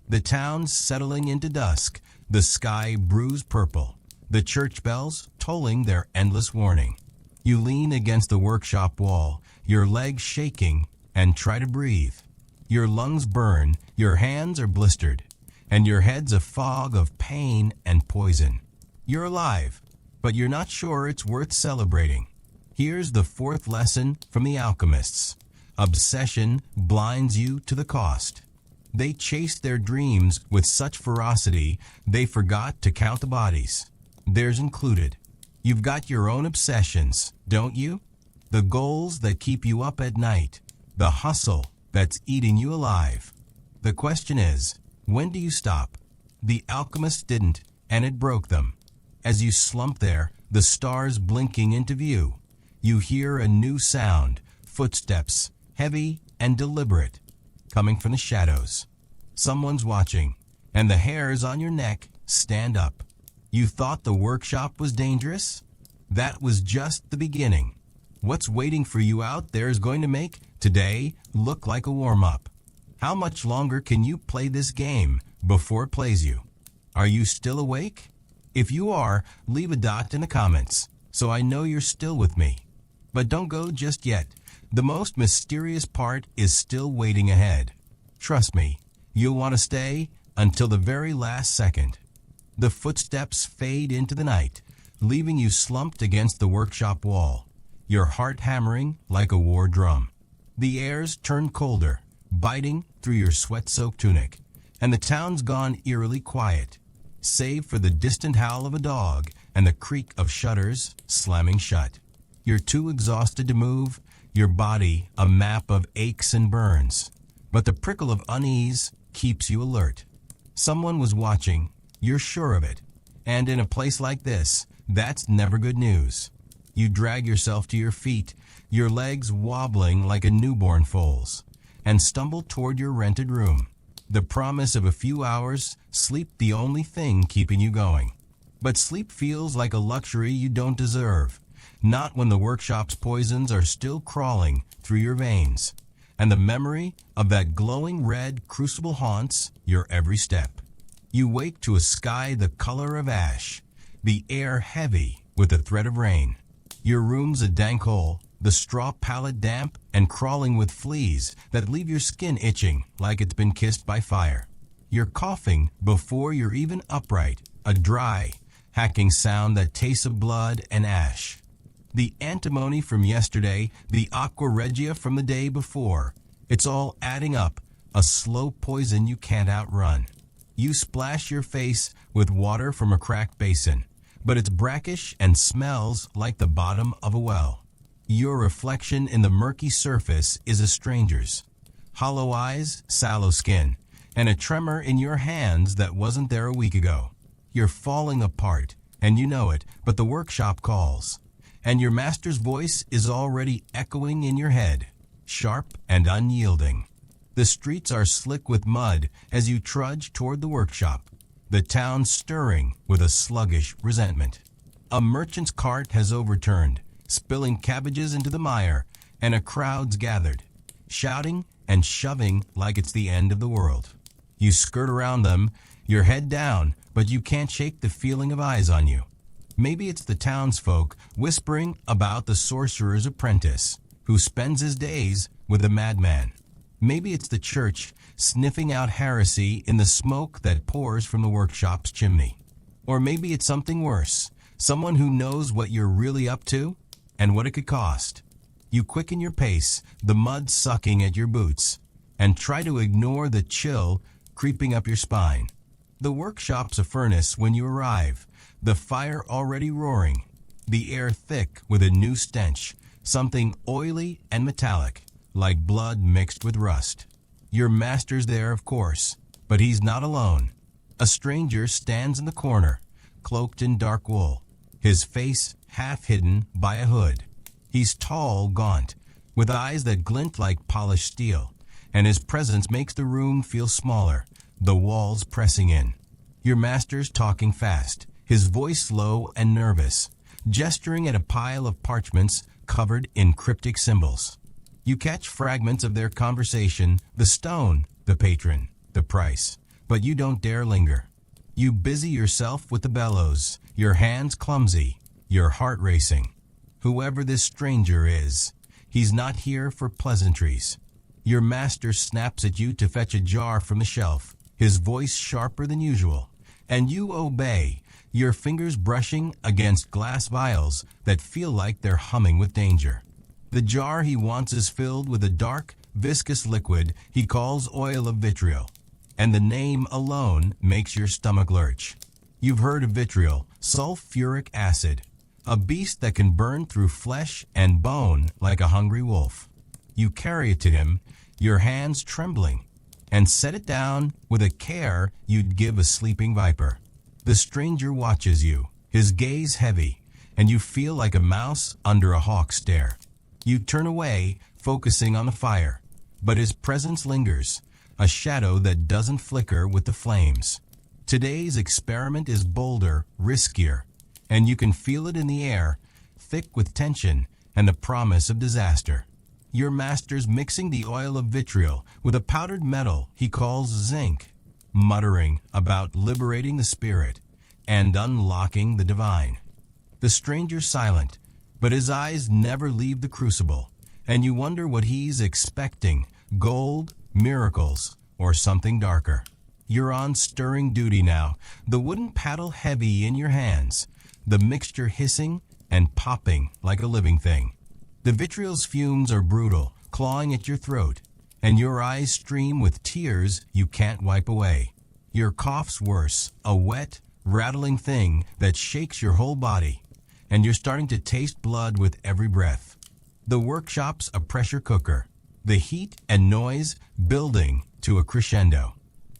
The town's settling into dusk, the sky bruised purple, the church bells tolling their endless warning. You lean against the workshop wall, your legs shaking, and try to breathe. Your lungs burn, your hands are blistered, and your head's a fog of pain and poison. You're alive, but you're not sure it's worth celebrating. Here's the fourth lesson from the Alchemists. Obsession blinds you to the cost. They chased their dreams with such ferocity, they forgot to count the bodies. Theirs included. You've got your own obsessions, don't you? The goals that keep you up at night. The hustle that's eating you alive. The question is, when do you stop? The alchemists didn't, and it broke them. As you slump there, the stars blinking into view, you hear a new sound, footsteps, heavy and deliberate, coming from the shadows. Someone's watching, and the hairs on your neck stand up. You thought the workshop was dangerous? That was just the beginning. What's waiting for you out there is going to make today look like a warm-up. How much longer can you play this game before it plays you? Are you still awake? If you are, leave a dot in the comments so I know you're still with me. But don't go just yet. The most mysterious part is still waiting ahead. Trust me, you'll want to stay until the very last second. The footsteps fade into the night, leaving you slumped against the workshop wall, your heart hammering like a war drum. The airs turn colder, biting through your sweat-soaked tunic, and the town's gone eerily quiet, save for the distant howl of a dog and the creak of shutters slamming shut. You're too exhausted to move, your body a map of aches and burns, but the prickle of unease keeps you alert. Someone was watching, you're sure of it, and in a place like this, that's never good news. You drag yourself to your feet, your legs wobbling like a newborn foal's, and stumble toward your rented room. The promise of a few hours, sleep the only thing keeping you going. But sleep feels like a luxury you don't deserve, not when the workshop's poisons are still crawling through your veins, and the memory of that glowing red crucible haunts your every step. You wake to a sky the color of ash, the air heavy with the threat of rain. Your room's a dank hole, the straw pallet damp and crawling with fleas that leave your skin itching like it's been kissed by fire. You're coughing before you're even upright, a dry, hacking sound that tastes of blood and ash. The antimony from yesterday, the aqua regia from the day before, it's all adding up, a slow poison you can't outrun. You splash your face with water from a cracked basin, but it's brackish and smells like the bottom of a well. Your reflection in the murky surface is a stranger's. Hollow eyes, sallow skin, and a tremor in your hands that wasn't there a week ago. You're falling apart, and you know it, but the workshop calls. And your master's voice is already echoing in your head, sharp and unyielding. The streets are slick with mud as you trudge toward the workshop, the town stirring with a sluggish resentment. A merchant's cart has overturned, spilling cabbages into the mire, and a crowd's gathered, shouting and shoving like it's the end of the world. You skirt around them, your head down, but you can't shake the feeling of eyes on you. Maybe it's the townsfolk whispering about the sorcerer's apprentice, who spends his days with a madman. Maybe it's the church sniffing out heresy in the smoke that pours from the workshop's chimney. Or maybe it's something worse, someone who knows what you're really up to and what it could cost. You quicken your pace, the mud sucking at your boots, and try to ignore the chill creeping up your spine. The workshop's a furnace when you arrive, the fire already roaring, the air thick with a new stench, something oily and metallic, like blood mixed with rust. Your master's there, of course, but he's not alone. A stranger stands in the corner, cloaked in dark wool, his face half hidden by a hood. He's tall, gaunt, with eyes that glint like polished steel, and his presence makes the room feel smaller, the walls pressing in. Your master's talking fast, his voice low and nervous, gesturing at a pile of parchments covered in cryptic symbols. You catch fragments of their conversation, the stone, the patron, the price, but you don't dare linger. You busy yourself with the bellows, your hands clumsy, your heart racing. Whoever this stranger is, he's not here for pleasantries. Your master snaps at you to fetch a jar from the shelf, his voice sharper than usual, and you obey, your fingers brushing against glass vials that feel like they're humming with danger. The jar he wants is filled with a dark, viscous liquid he calls oil of vitriol, and the name alone makes your stomach lurch. You've heard of vitriol, sulfuric acid, a beast that can burn through flesh and bone like a hungry wolf. You carry it to him, your hands trembling, and set it down with a care you'd give a sleeping viper. The stranger watches you, his gaze heavy, and you feel like a mouse under a hawk's stare. You turn away, focusing on the fire, but his presence lingers, a shadow that doesn't flicker with the flames. Today's experiment is bolder, riskier, and you can feel it in the air, thick with tension and the promise of disaster. Your master's mixing the oil of vitriol with a powdered metal he calls zinc, muttering about liberating the spirit and unlocking the divine. The stranger's silent, but his eyes never leave the crucible, and you wonder what he's expecting, gold, miracles, or something darker. You're on stirring duty now, the wooden paddle heavy in your hands, the mixture hissing and popping like a living thing. The vitriol's fumes are brutal, clawing at your throat, and your eyes stream with tears you can't wipe away. Your cough's worse, a wet, rattling thing that shakes your whole body, and you're starting to taste blood with every breath. The workshop's a pressure cooker, the heat and noise building to a crescendo.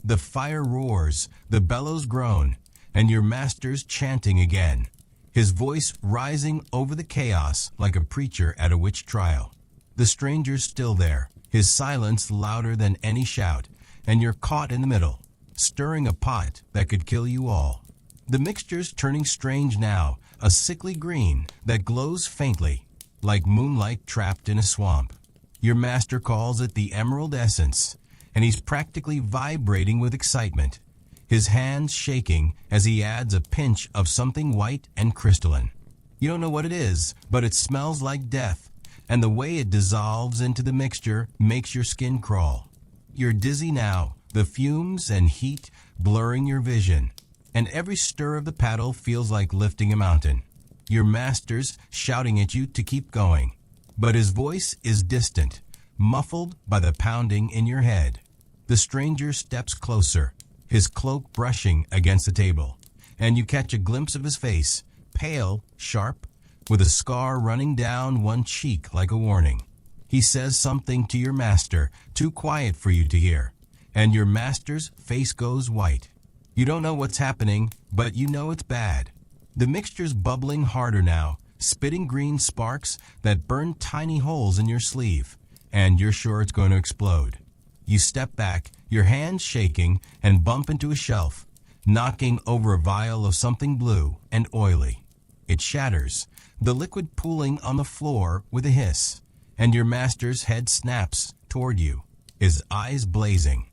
The fire roars, the bellows groan, and your master's chanting again, his voice rising over the chaos like a preacher at a witch trial. The stranger's still there, his silence louder than any shout, and you're caught in the middle, stirring a pot that could kill you all. The mixture's turning strange now, a sickly green that glows faintly, like moonlight trapped in a swamp. Your master calls it the emerald essence, and he's practically vibrating with excitement, his hands shaking as he adds a pinch of something white and crystalline. You don't know what it is, but it smells like death, and the way it dissolves into the mixture makes your skin crawl. You're dizzy now, the fumes and heat blurring your vision, and every stir of the paddle feels like lifting a mountain. Your master's shouting at you to keep going, but his voice is distant, muffled by the pounding in your head. The stranger steps closer, his cloak brushing against the table, and you catch a glimpse of his face, pale, sharp, with a scar running down one cheek like a warning. He says something to your master, too quiet for you to hear, and your master's face goes white. You don't know what's happening, but you know it's bad. The mixture's bubbling harder now, spitting green sparks that burn tiny holes in your sleeve, and you're sure it's going to explode. You step back, your hands shaking, and bump into a shelf, knocking over a vial of something blue and oily. It shatters, the liquid pooling on the floor with a hiss, and your master's head snaps toward you, his eyes blazing.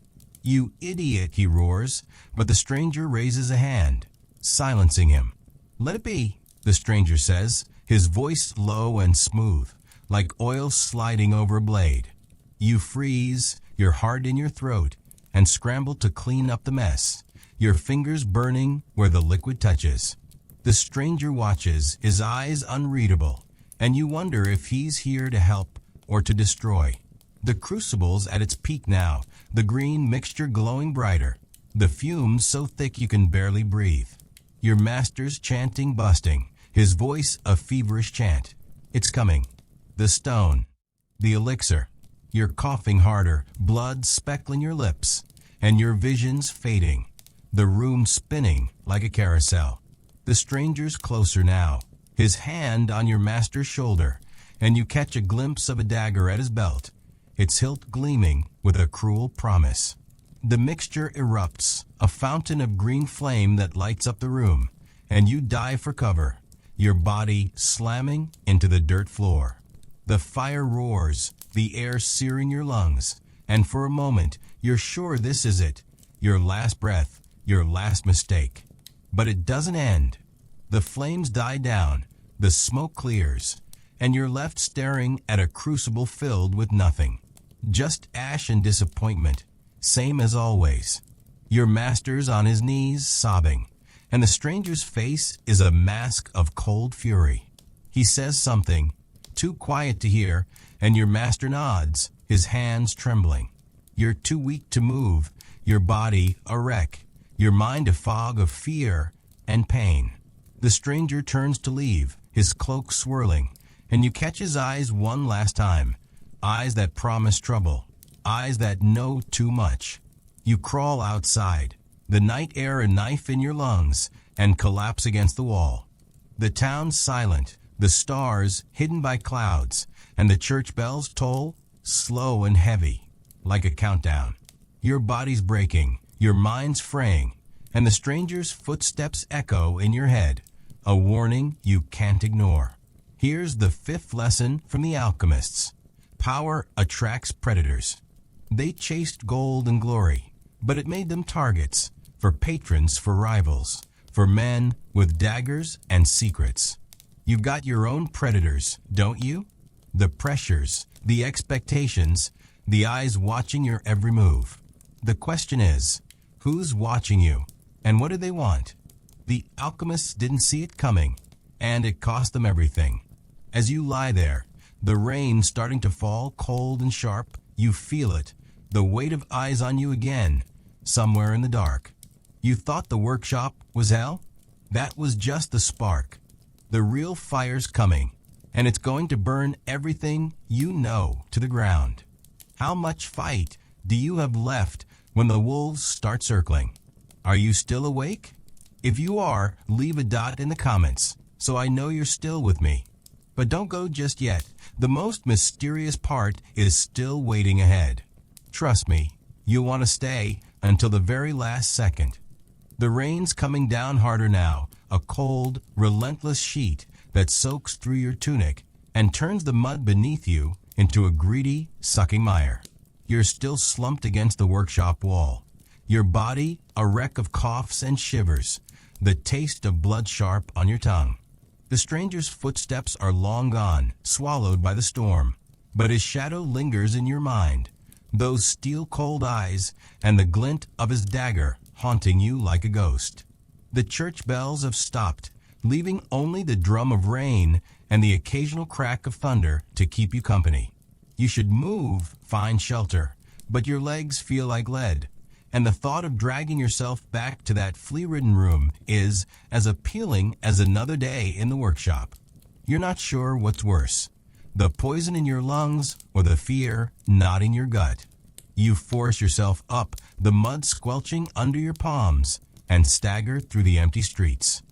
"You idiot," he roars, but the stranger raises a hand, silencing him. "Let it be," the stranger says, his voice low and smooth, like oil sliding over a blade. You freeze, your heart in your throat, and scramble to clean up the mess, your fingers burning where the liquid touches. The stranger watches, his eyes unreadable, and you wonder if he's here to help or to destroy. The crucible's at its peak now, the green mixture glowing brighter, the fumes so thick you can barely breathe. Your master's chanting busting, his voice a feverish chant. It's coming. The stone. The elixir. You're coughing harder, blood speckling your lips, and your vision's fading. The room spinning like a carousel. The stranger's closer now, his hand on your master's shoulder, and you catch a glimpse of a dagger at his belt, its hilt gleaming with a cruel promise. The mixture erupts, a fountain of green flame that lights up the room, and you dive for cover, your body slamming into the dirt floor. The fire roars, the air searing your lungs, and for a moment you're sure this is it, your last breath, your last mistake. But it doesn't end. The flames die down, the smoke clears, and you're left staring at a crucible filled with nothing. Just ash and disappointment, same as always. Your master's on his knees, sobbing, and the stranger's face is a mask of cold fury. He says something, too quiet to hear, and your master nods, his hands trembling. You're too weak to move, your body a wreck, your mind a fog of fear and pain. The stranger turns to leave, his cloak swirling, and you catch his eyes one last time, eyes that promise trouble, eyes that know too much. You crawl outside, the night air a knife in your lungs, and collapse against the wall. The town's silent, the stars hidden by clouds, and the church bells toll, slow and heavy, like a countdown. Your body's breaking, your mind's fraying, and the stranger's footsteps echo in your head, a warning you can't ignore. Here's the fifth lesson from the Alchemists. Power attracts predators. They chased gold and glory, but it made them targets, for patrons, for rivals, for men with daggers and secrets. You've got your own predators, don't you? The pressures, the expectations, the eyes watching your every move. The question is, who's watching you, and what do they want? The alchemists didn't see it coming, and it cost them everything. As you lie there, the rain starting to fall cold and sharp, you feel it, the weight of eyes on you again, somewhere in the dark. You thought the workshop was hell? That was just the spark. The real fire's coming, and it's going to burn everything you know to the ground. How much fight do you have left when the wolves start circling? Are you still awake? If you are, leave a dot in the comments, so I know you're still with me. But don't go just yet. The most mysterious part is still waiting ahead. Trust me, you'll want to stay until the very last second. The rain's coming down harder now, a cold, relentless sheet that soaks through your tunic and turns the mud beneath you into a greedy, sucking mire. You're still slumped against the workshop wall, your body a wreck of coughs and shivers, the taste of blood sharp on your tongue. The stranger's footsteps are long gone, swallowed by the storm, but his shadow lingers in your mind, those steel-cold eyes and the glint of his dagger haunting you like a ghost. The church bells have stopped, leaving only the drum of rain and the occasional crack of thunder to keep you company. You should move, find shelter, but your legs feel like lead, and the thought of dragging yourself back to that flea-ridden room is as appealing as another day in the workshop. You're not sure what's worse, the poison in your lungs or the fear knotting your gut. You force yourself up, the mud squelching under your palms, and stagger through the empty streets.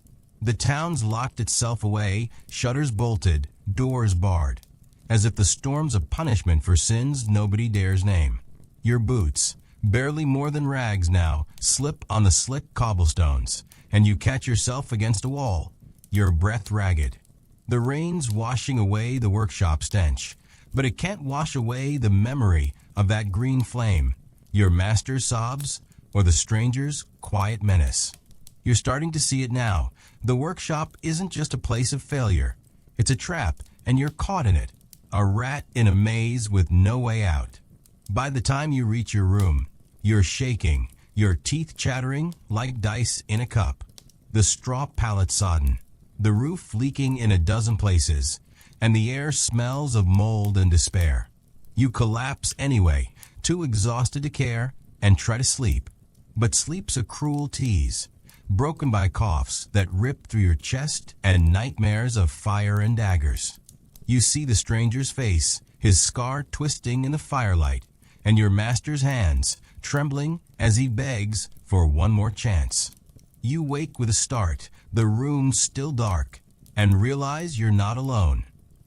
The town's locked itself away, shutters bolted, doors barred, as if the storm's a punishment for sins nobody dares name. Your boots, barely more than rags now, slip on the slick cobblestones, and you catch yourself against a wall, your breath ragged. The rain's washing away the workshop stench, but it can't wash away the memory of that green flame, your master's sobs, or the stranger's quiet menace. You're starting to see it now. The workshop isn't just a place of failure. It's a trap, and you're caught in it, a rat in a maze with no way out. By the time you reach your room, you're shaking, your teeth chattering like dice in a cup. The straw pallet sodden, the roof leaking in a dozen places, and the air smells of mold and despair. You collapse anyway, too exhausted to care, and try to sleep. But sleep's a cruel tease, broken by coughs that rip through your chest and nightmares of fire and daggers. You see the stranger's face, his scar twisting in the firelight, and your master's hands trembling as he begs for one more chance. You wake with a start, the room still dark, and realize you're not alone.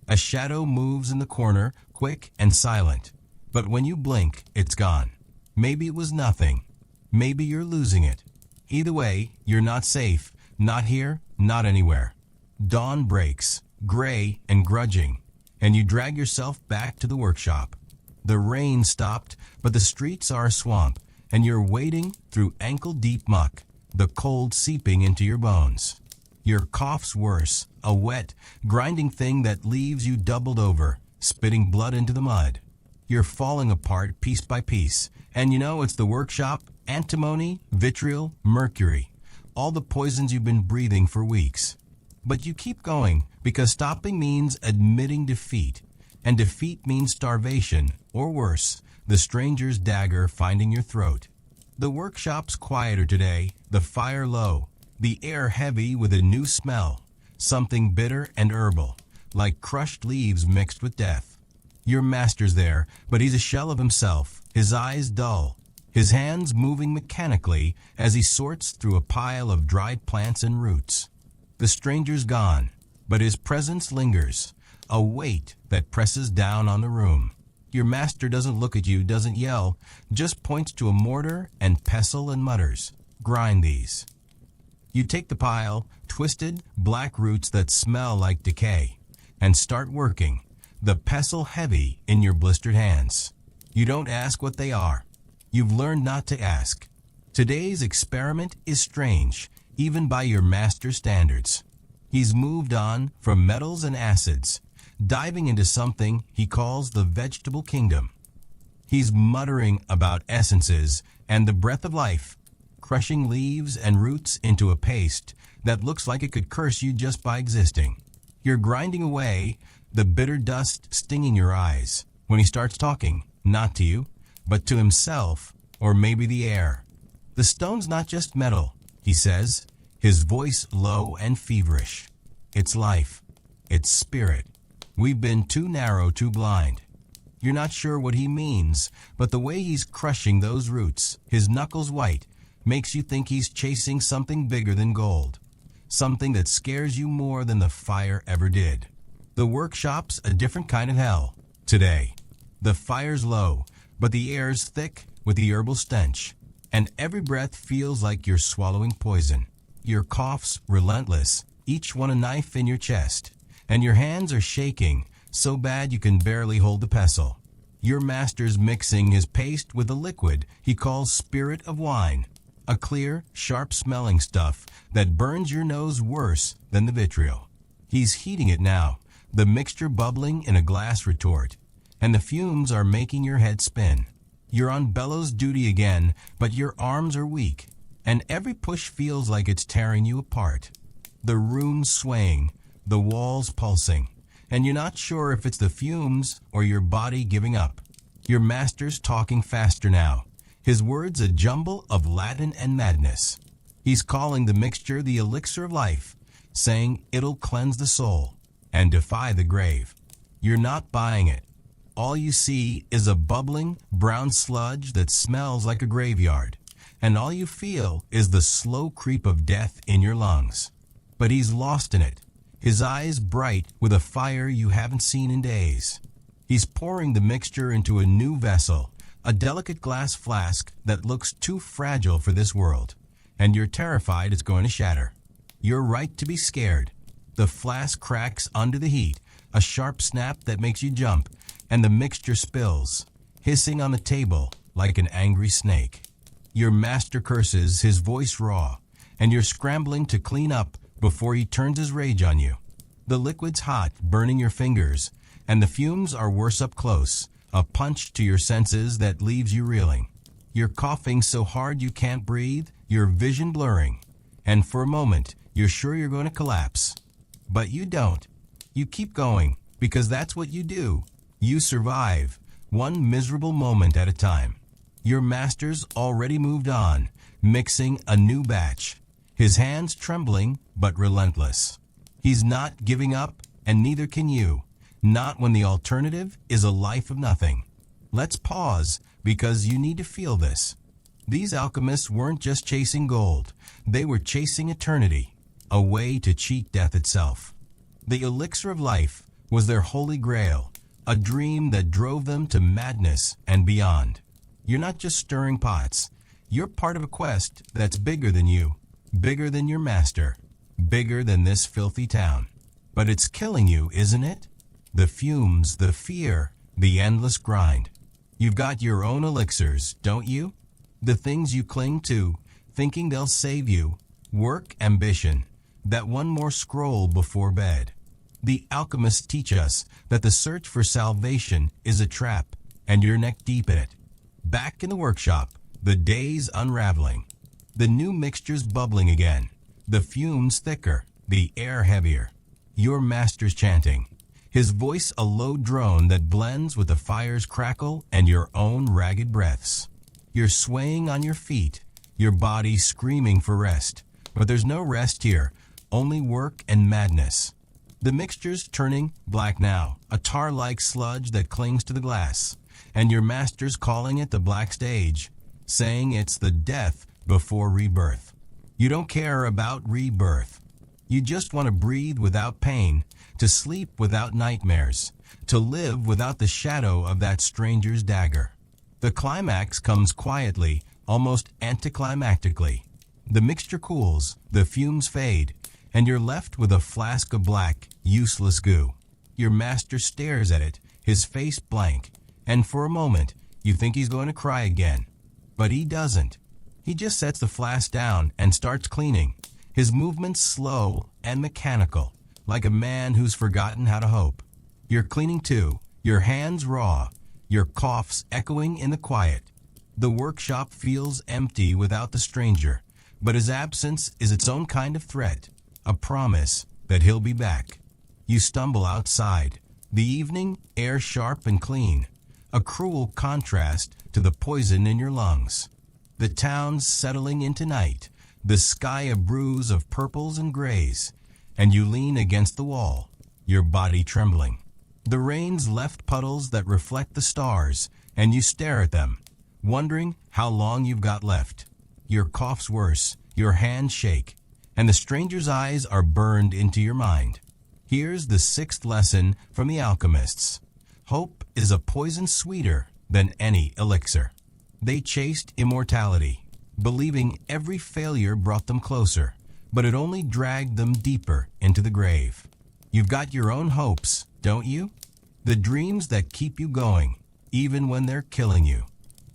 A shadow moves in the corner, quick and silent. But when you blink, it's gone. Maybe it was nothing. Maybe you're losing it. Either way, you're not safe. Not here, not anywhere. Dawn breaks, gray and grudging, and you drag yourself back to the workshop. The rain stopped, but the streets are a swamp, and you're wading through ankle-deep muck, the cold seeping into your bones. Your cough's worse, a wet, grinding thing that leaves you doubled over, spitting blood into the mud. You're falling apart piece by piece, and you know it's the workshop, antimony, vitriol, mercury, all the poisons you've been breathing for weeks. But you keep going, because stopping means admitting defeat, and defeat means starvation, or worse, the stranger's dagger finding your throat. The workshop's quieter today, the fire low, the air heavy with a new smell, something bitter and herbal, like crushed leaves mixed with death. Your master's there, but he's a shell of himself, his eyes dull, his hands moving mechanically as he sorts through a pile of dried plants and roots. The stranger's gone, but his presence lingers, a weight that presses down on the room. Your master doesn't look at you, doesn't yell, just points to a mortar and pestle and mutters, "Grind these." You take the pile, twisted, black roots that smell like decay, and start working, the pestle heavy in your blistered hands. You don't ask what they are. You've learned not to ask. Today's experiment is strange, even by your master's standards. He's moved on from metals and acids, diving into something he calls the vegetable kingdom. He's muttering about essences and the breath of life, crushing leaves and roots into a paste that looks like it could curse you just by existing. You're grinding away, the bitter dust stinging your eyes, when he starts talking, not to you, but to himself, or maybe the air. "The stone's not just metal," he says, his voice low and feverish. "It's life. It's spirit. We've been too narrow, too blind." You're not sure what he means, but the way he's crushing those roots, his knuckles white, makes you think he's chasing something bigger than gold, something that scares you more than the fire ever did. The workshop's a different kind of hell today. The fire's low, but the air's thick with the herbal stench, and every breath feels like you're swallowing poison. Your cough's relentless, each one a knife in your chest, and your hands are shaking so bad you can barely hold the pestle. Your master's mixing his paste with a liquid he calls spirit of wine, a clear, sharp-smelling stuff that burns your nose worse than the vitriol. He's heating it now, the mixture bubbling in a glass retort, and the fumes are making your head spin. You're on bellows duty again, but your arms are weak, and every push feels like it's tearing you apart. The room's swaying, the walls pulsing, and you're not sure if it's the fumes or your body giving up. Your master's talking faster now, his words a jumble of Latin and madness. He's calling the mixture the elixir of life, saying it'll cleanse the soul and defy the grave. You're not buying it. All you see is a bubbling, brown sludge that smells like a graveyard, and all you feel is the slow creep of death in your lungs. But he's lost in it, his eyes bright with a fire you haven't seen in days. He's pouring the mixture into a new vessel, a delicate glass flask that looks too fragile for this world, and you're terrified it's going to shatter. You're right to be scared. The flask cracks under the heat, a sharp snap that makes you jump, and the mixture spills, hissing on the table like an angry snake. Your master curses, his voice raw, and you're scrambling to clean up before he turns his rage on you. The liquid's hot, burning your fingers, and the fumes are worse up close, a punch to your senses that leaves you reeling. You're coughing so hard you can't breathe, your vision blurring, and for a moment, you're sure you're going to collapse. But you don't. You keep going, because that's what you do. You survive, one miserable moment at a time. Your master's already moved on, mixing a new batch, his hands trembling but relentless. He's not giving up, and neither can you, not when the alternative is a life of nothing. Let's pause, because you need to feel this. These alchemists weren't just chasing gold, they were chasing eternity, a way to cheat death itself. The elixir of life was their holy grail, a dream that drove them to madness and beyond. You're not just stirring pots, you're part of a quest that's bigger than you, bigger than your master, bigger than this filthy town. But it's killing you, isn't it? The fumes, the fear, the endless grind. You've got your own elixirs, don't you? The things you cling to, thinking they'll save you. Work, ambition, that one more scroll before bed. The alchemists teach us that the search for salvation is a trap, and you're neck deep in it. Back in the workshop, the day's unraveling. The new mixture's bubbling again, the fumes thicker, the air heavier. Your master's chanting, his voice a low drone that blends with the fire's crackle and your own ragged breaths. You're swaying on your feet, your body screaming for rest. But there's no rest here, only work and madness. The mixture's turning black now, a tar-like sludge that clings to the glass. And your master's calling it the black stage, saying it's the death before rebirth. You don't care about rebirth. You just want to breathe without pain, to sleep without nightmares, to live without the shadow of that stranger's dagger. The climax comes quietly, almost anticlimactically. The mixture cools, the fumes fade, and you're left with a flask of black, useless goo. Your master stares at it, his face blank, and for a moment, you think he's going to cry again. But he doesn't. He just sets the flask down and starts cleaning, his movements slow and mechanical, like a man who's forgotten how to hope. You're cleaning too, your hands raw, your coughs echoing in the quiet. The workshop feels empty without the stranger, but his absence is its own kind of threat, a promise that he'll be back. You stumble outside, the evening air sharp and clean, a cruel contrast to the poison in your lungs. The town's settling into night, the sky a bruise of purples and grays, and you lean against the wall, your body trembling. The rain's left puddles that reflect the stars, and you stare at them, wondering how long you've got left. Your cough's worse, your hands shake, and the stranger's eyes are burned into your mind. Here's the sixth lesson from the alchemists. Hope is a poison sweeter than any elixir. They chased immortality, believing every failure brought them closer, but it only dragged them deeper into the grave. You've got your own hopes, don't you? The dreams that keep you going, even when they're killing you.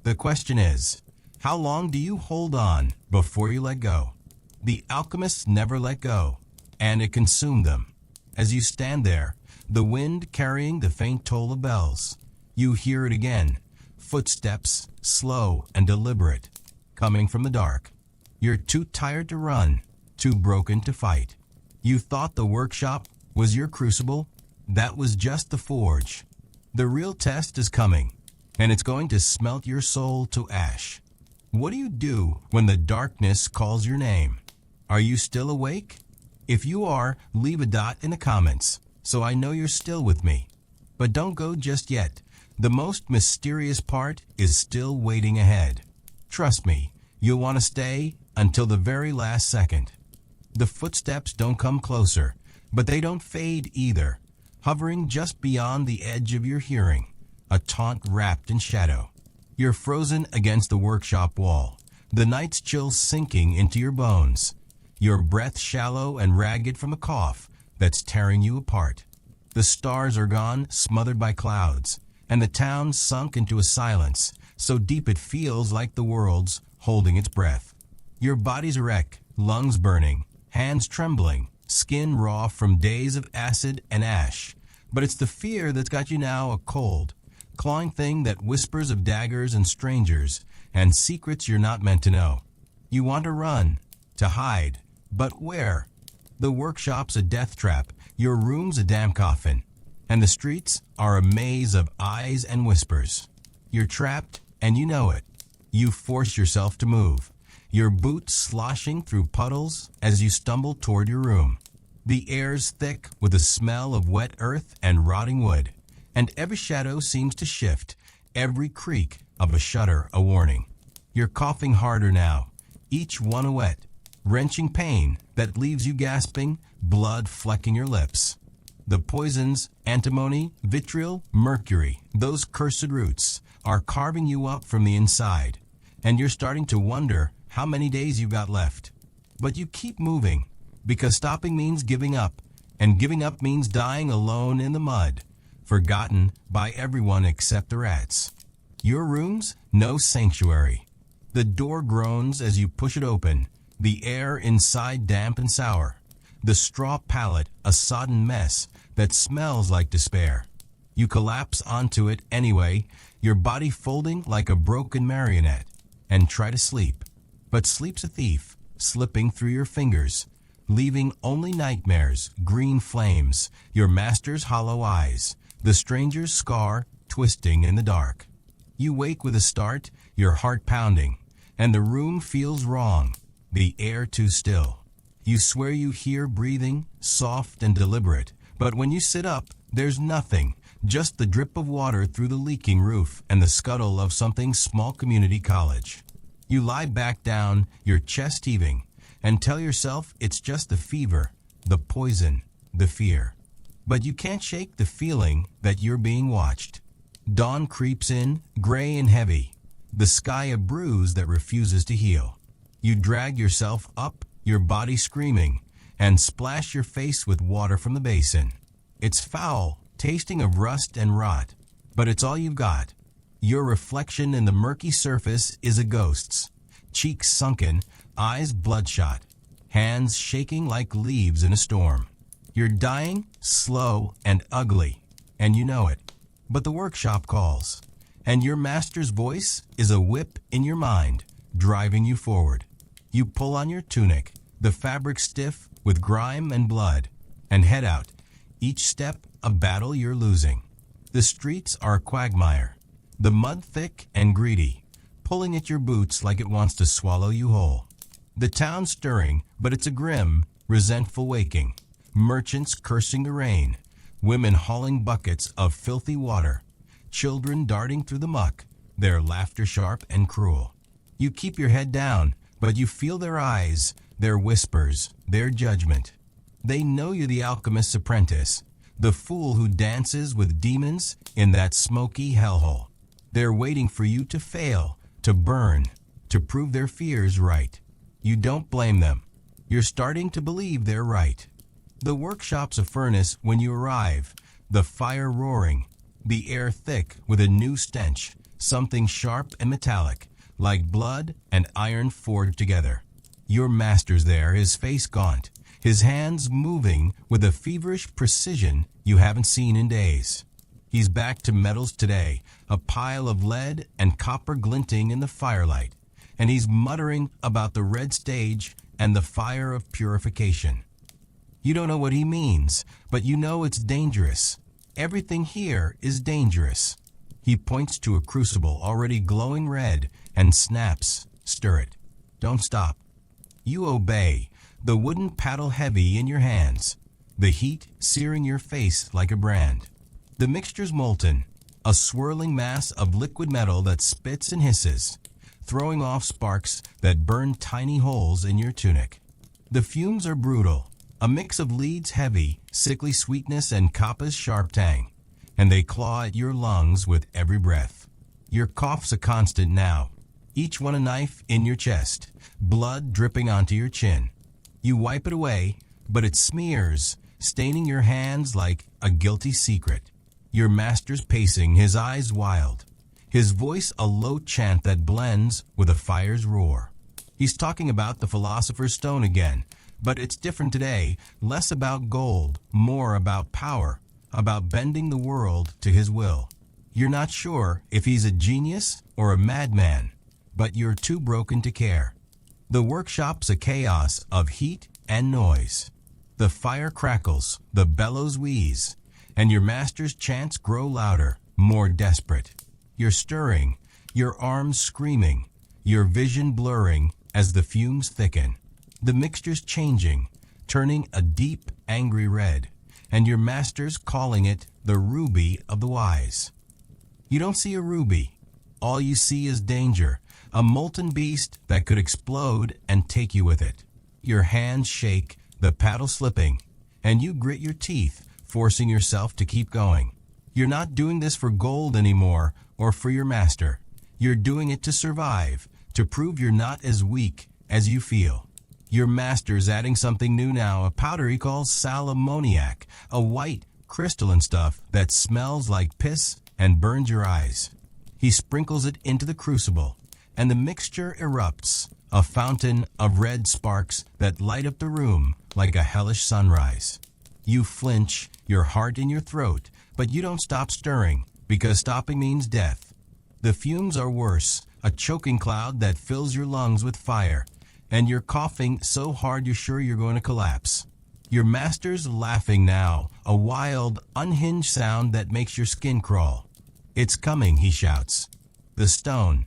The question is, how long do you hold on before you let go? The alchemists never let go, and it consumed them. As you stand there, the wind carrying the faint toll of bells, you hear it again, footsteps, slow and deliberate, coming from the dark. You're too tired to run, too broken to fight. You thought the workshop was your crucible? That was just the forge. The real test is coming, and it's going to smelt your soul to ash. What do you do when the darkness calls your name? Are you still awake? If you are, leave a dot in the comments, so I know you're still with me. But don't go just yet. The most mysterious part is still waiting ahead. Trust me, you'll want to stay until the very last second. The footsteps don't come closer, but they don't fade either, hovering just beyond the edge of your hearing, a taunt wrapped in shadow. You're frozen against the workshop wall, the night's chill sinking into your bones, your breath shallow and ragged from a cough that's tearing you apart. The stars are gone, smothered by clouds, and the town sunk into a silence so deep it feels like the world's holding its breath. Your body's a wreck, lungs burning, hands trembling, skin raw from days of acid and ash. But it's the fear that's got you now, a cold, clawing thing that whispers of daggers and strangers and secrets you're not meant to know. You want to run, to hide, but where? The workshop's a death trap, your room's a damn coffin, and the streets are a maze of eyes and whispers. You're trapped, and you know it. You force yourself to move, your boots sloshing through puddles as you stumble toward your room. The air's thick with the smell of wet earth and rotting wood, and every shadow seems to shift, every creak of a shutter a warning. You're coughing harder now, each one a wet, wrenching pain that leaves you gasping, blood flecking your lips. The poisons, antimony, vitriol, mercury, those cursed roots, are carving you up from the inside, and you're starting to wonder how many days you got left. But you keep moving, because stopping means giving up, and giving up means dying alone in the mud, forgotten by everyone except the rats. Your room's no sanctuary. The door groans as you push it open, the air inside damp and sour. The straw pallet a sodden mess that smells like despair. You collapse onto it anyway, your body folding like a broken marionette, and try to sleep. But sleep's a thief, slipping through your fingers, leaving only nightmares, green flames, your master's hollow eyes, the stranger's scar twisting in the dark. You wake with a start, your heart pounding, and the room feels wrong, the air too still. You swear you hear breathing, soft and deliberate, but when you sit up, there's nothing, just the drip of water through the leaking roof and the scuttle of something small community college. You lie back down, your chest heaving, and tell yourself it's just the fever, the poison, the fear. But you can't shake the feeling that you're being watched. Dawn creeps in, gray and heavy, the sky a bruise that refuses to heal. You drag yourself up, your body screaming, and splash your face with water from the basin. It's foul, tasting of rust and rot, but it's all you've got. Your reflection in the murky surface is a ghost's, cheeks sunken, eyes bloodshot, hands shaking like leaves in a storm. You're dying, slow and ugly, and you know it. But the workshop calls, and your master's voice is a whip in your mind, driving you forward. You pull on your tunic, the fabric stiff with grime and blood, and head out, each step a battle you're losing. The streets are a quagmire, the mud thick and greedy, pulling at your boots like it wants to swallow you whole. The town's stirring, but it's a grim, resentful waking. Merchants cursing the rain, women hauling buckets of filthy water, children darting through the muck, their laughter sharp and cruel. You keep your head down, but you feel their eyes, their whispers, their judgment. They know you're the alchemist's apprentice, the fool who dances with demons in that smoky hellhole. They're waiting for you to fail, to burn, to prove their fears right. You don't blame them. You're starting to believe they're right. The workshop's a furnace when you arrive, the fire roaring, the air thick with a new stench, something sharp and metallic, like blood and iron forged together. Your master's there, his face gaunt, his hands moving with a feverish precision you haven't seen in days. He's back to metals today, a pile of lead and copper glinting in the firelight, and he's muttering about the red stage and the fire of purification. You don't know what he means, but you know it's dangerous. Everything here is dangerous. He points to a crucible already glowing red and snaps, "Stir it. Don't stop." You obey, the wooden paddle heavy in your hands, the heat searing your face like a brand. The mixture's molten, a swirling mass of liquid metal that spits and hisses, throwing off sparks that burn tiny holes in your tunic. The fumes are brutal, a mix of lead's heavy, sickly sweetness and coppa's sharp tang, and they claw at your lungs with every breath. Your cough's a constant now, each one a knife in your chest, blood dripping onto your chin. You wipe it away, but it smears, staining your hands like a guilty secret. Your master's pacing, his eyes wild, his voice a low chant that blends with a fire's roar. He's talking about the philosopher's stone again, but it's different today, less about gold, more about power, about bending the world to his will. You're not sure if he's a genius or a madman, but you're too broken to care. The workshop's a chaos of heat and noise. The fire crackles, the bellows wheeze, and your master's chants grow louder, more desperate. You're stirring, your arms screaming, your vision blurring as the fumes thicken. The mixture's changing, turning a deep, angry red, and your master's calling it the ruby of the wise. You don't see a ruby. All you see is danger, a molten beast that could explode and take you with it. Your hands shake, the paddle slipping, and you grit your teeth, forcing yourself to keep going. You're not doing this for gold anymore or for your master. You're doing it to survive, to prove you're not as weak as you feel. Your master's adding something new now, a powder he calls sal ammoniac, a white, crystalline stuff that smells like piss and burns your eyes. He sprinkles it into the crucible, and the mixture erupts, a fountain of red sparks that light up the room like a hellish sunrise. You flinch, your heart in your throat, but you don't stop stirring, because stopping means death. The fumes are worse, a choking cloud that fills your lungs with fire, and you're coughing so hard you're sure you're going to collapse. Your master's laughing now, a wild, unhinged sound that makes your skin crawl. "It's coming," he shouts. The stone,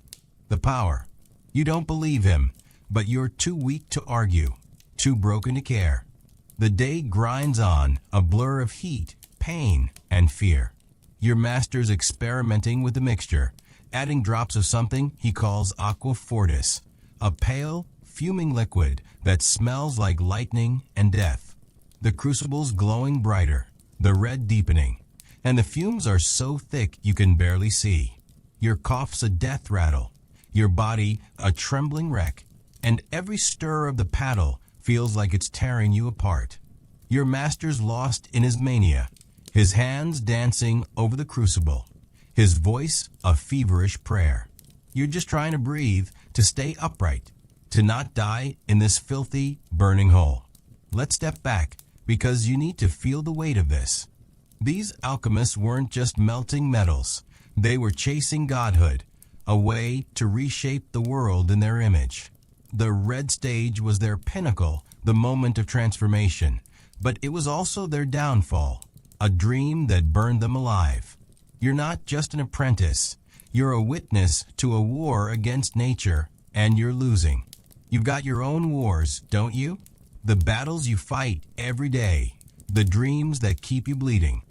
the power. You don't believe him, but you're too weak to argue, too broken to care. The day grinds on, a blur of heat, pain, and fear. Your master's experimenting with the mixture, adding drops of something he calls aqua fortis, a pale, fuming liquid that smells like lightning and death. The crucible's glowing brighter, the red deepening, and the fumes are so thick you can barely see. Your cough's a death rattle, your body a trembling wreck, and every stir of the paddle feels like it's tearing you apart. Your master's lost in his mania, his hands dancing over the crucible, his voice a feverish prayer. You're just trying to breathe, to stay upright, to not die in this filthy, burning hole. Let's step back, because you need to feel the weight of this. These alchemists weren't just melting metals. They were chasing godhood, a way to reshape the world in their image. The red stage was their pinnacle, the moment of transformation, but it was also their downfall, a dream that burned them alive. You're not just an apprentice. You're a witness to a war against nature, and you're losing. You've got your own wars, don't you? The battles you fight every day, the dreams that keep you bleeding.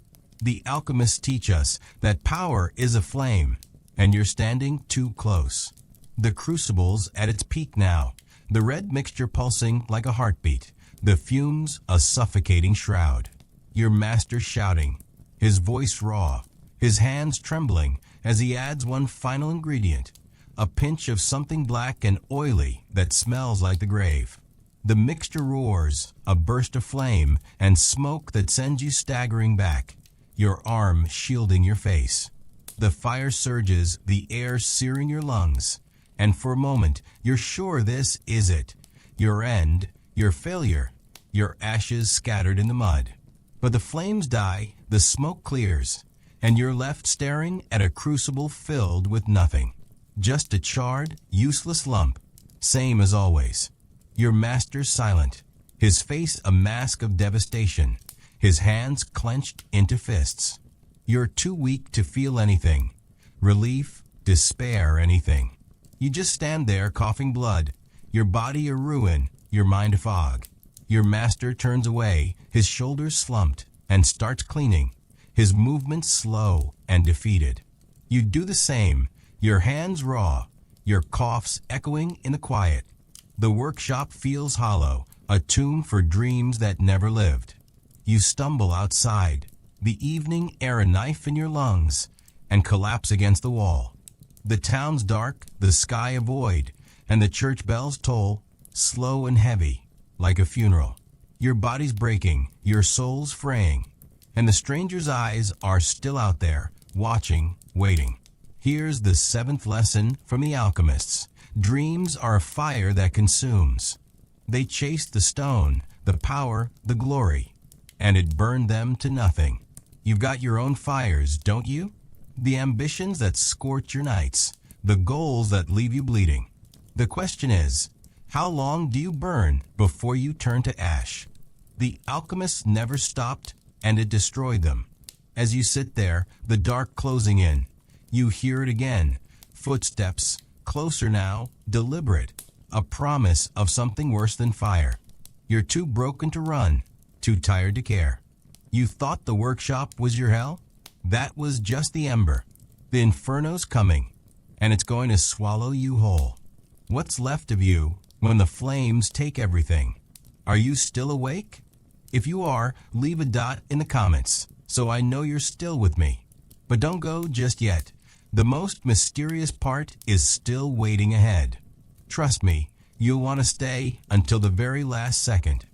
The alchemists teach us that power is a flame, and you're standing too close. The crucible's at its peak now, the red mixture pulsing like a heartbeat, the fumes a suffocating shroud. Your master shouting, his voice raw, his hands trembling as he adds one final ingredient, a pinch of something black and oily that smells like the grave. The mixture roars, a burst of flame and smoke that sends you staggering back, your arm shielding your face. The fire surges, the air searing your lungs, and for a moment you're sure this is it, your end, your failure, your ashes scattered in the mud. But the flames die, the smoke clears, and you're left staring at a crucible filled with nothing. Just a charred, useless lump, same as always. Your master's silent, his face a mask of devastation, his hands clenched into fists. You're too weak to feel anything, relief, despair, anything. You just stand there coughing blood, your body a ruin, your mind a fog. Your master turns away, his shoulders slumped, and starts cleaning, his movements slow and defeated. You do the same, your hands raw, your coughs echoing in the quiet. The workshop feels hollow, a tomb for dreams that never lived. You stumble outside, the evening air a knife in your lungs, and collapse against the wall. The town's dark, the sky a void, and the church bells toll, slow and heavy, like a funeral. Your body's breaking, your soul's fraying, and the stranger's eyes are still out there, watching, waiting. Here's the seventh lesson from the alchemists. Dreams are a fire that consumes. They chased the stone, the power, the glory, and it burned them to nothing. You've got your own fires, don't you? The ambitions that scorch your nights, the goals that leave you bleeding. The question is, how long do you burn before you turn to ash? The alchemists never stopped, and it destroyed them. As you sit there, the dark closing in, you hear it again. Footsteps, closer now, deliberate. A promise of something worse than fire. You're too broken to run, too tired to care. You thought the workshop was your hell? That was just the ember. The inferno's coming, and it's going to swallow you whole. What's left of you when the flames take everything? Are you still awake? If you are, leave a dot in the comments so I know you're still with me. But don't go just yet. The most mysterious part is still waiting ahead. Trust me, you'll want to stay until the very last second.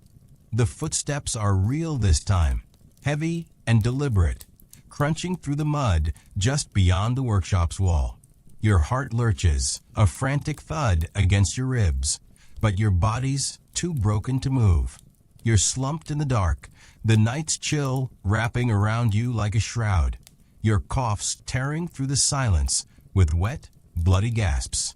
The footsteps are real this time, heavy and deliberate, crunching through the mud just beyond the workshop's wall. Your heart lurches, a frantic thud against your ribs, but your body's too broken to move. You're slumped in the dark, the night's chill wrapping around you like a shroud. Your coughs tearing through the silence with wet, bloody gasps.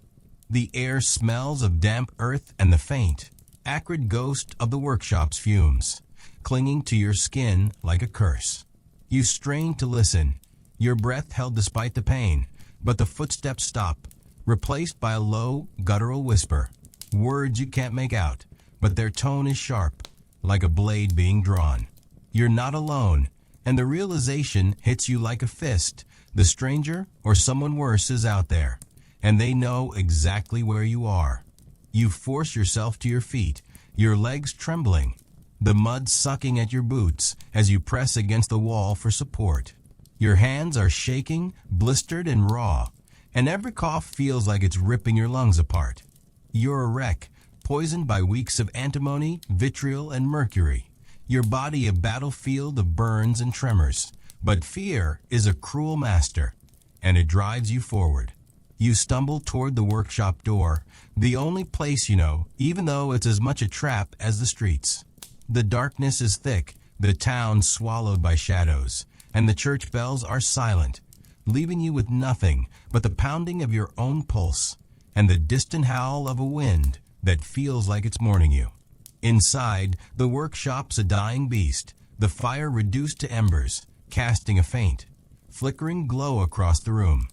The air smells of damp earth and the faint, acrid ghost of the workshop's fumes, clinging to your skin like a curse. You strain to listen, your breath held despite the pain, but the footsteps stop, replaced by a low, guttural whisper. Words you can't make out, but their tone is sharp, like a blade being drawn. You're not alone, and the realization hits you like a fist. The stranger, or someone worse, is out there, and they know exactly where you are. You force yourself to your feet, your legs trembling, the mud sucking at your boots as you press against the wall for support. Your hands are shaking, blistered and raw, and every cough feels like it's ripping your lungs apart. You're a wreck, poisoned by weeks of antimony, vitriol, and mercury. Your body a battlefield of burns and tremors. But fear is a cruel master, and it drives you forward. You stumble toward the workshop door, the only place you know, even though it's as much a trap as the streets. The darkness is thick, the town swallowed by shadows, and the church bells are silent, leaving you with nothing but the pounding of your own pulse and the distant howl of a wind that feels like it's mourning you. Inside, the workshop's a dying beast, the fire reduced to embers, casting a faint, flickering glow across the room.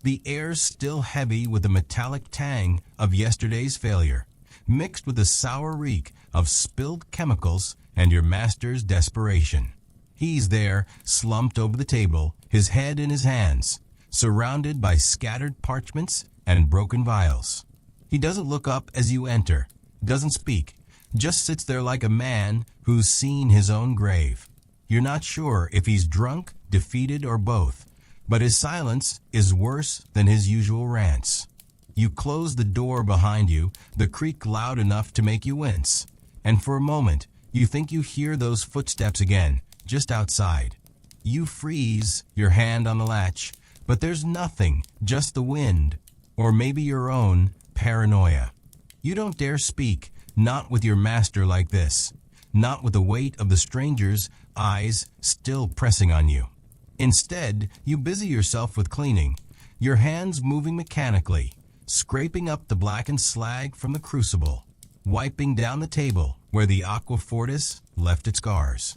The air's still heavy with the metallic tang of yesterday's failure, mixed with the sour reek of spilled chemicals and your master's desperation. He's there, slumped over the table, his head in his hands, surrounded by scattered parchments and broken vials. He doesn't look up as you enter, doesn't speak, just sits there like a man who's seen his own grave. You're not sure if he's drunk, defeated, or both, but his silence is worse than his usual rants. You close the door behind you, the creak loud enough to make you wince, and for a moment, you think you hear those footsteps again, just outside. You freeze, your hand on the latch, but there's nothing, just the wind, or maybe your own paranoia. You don't dare speak, not with your master like this, not with the weight of the stranger's eyes still pressing on you. Instead, you busy yourself with cleaning, your hands moving mechanically, scraping up the blackened slag from the crucible, wiping down the table where the aqua fortis left its scars.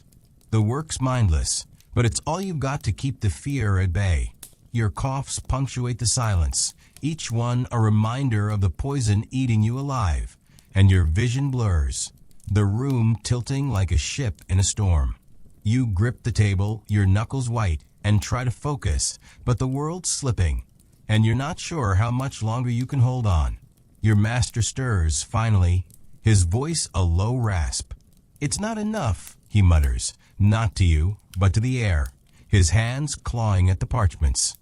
The work's mindless, but it's all you've got to keep the fear at bay. Your coughs punctuate the silence, each one a reminder of the poison eating you alive, and your vision blurs, the room tilting like a ship in a storm. You grip the table, your knuckles white, and try to focus, but the world's slipping, and you're not sure how much longer you can hold on. Your master stirs, finally, his voice a low rasp. "It's not enough," he mutters, not to you, but to the air, his hands clawing at the parchments.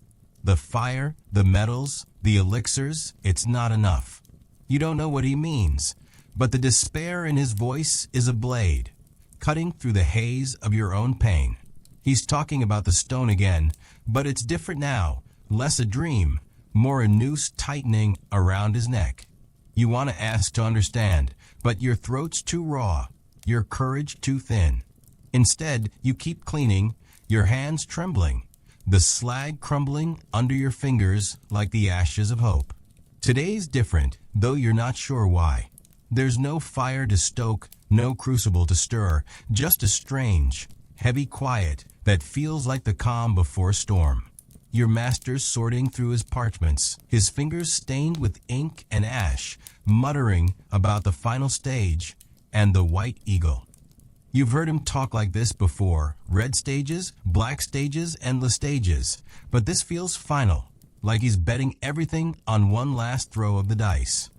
The fire, the metals, the elixirs, it's not enough. You don't know what he means, but the despair in his voice is a blade, cutting through the haze of your own pain. He's talking about the stone again, but it's different now, less a dream, more a noose tightening around his neck. You want to ask to understand, but your throat's too raw, your courage too thin. Instead, you keep cleaning, your hands trembling, the slag crumbling under your fingers like the ashes of hope. Today's different, though you're not sure why. There's no fire to stoke, no crucible to stir, just a strange, heavy quiet that feels like the calm before a storm. Your master's sorting through his parchments, his fingers stained with ink and ash, muttering about the final stage and the white eagle. You've heard him talk like this before: red stages, black stages, endless stages. But this feels final, like he's betting everything on one last throw of the dice.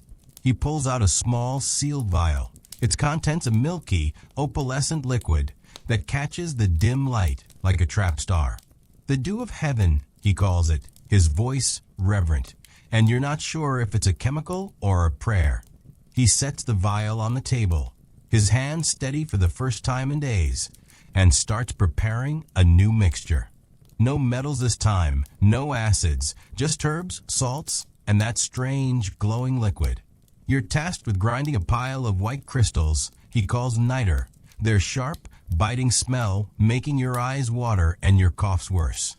He pulls out a small, sealed vial. Its contents a milky, opalescent liquid that catches the dim light like a trap star. The dew of heaven, he calls it, his voice reverent, and you're not sure if it's a chemical or a prayer. He sets the vial on the table, his hand steady for the first time in days, and starts preparing a new mixture. No metals this time, no acids, just herbs, salts, and that strange, glowing liquid. You're tasked with grinding a pile of white crystals he calls niter, their sharp, biting smell making your eyes water and your coughs worse.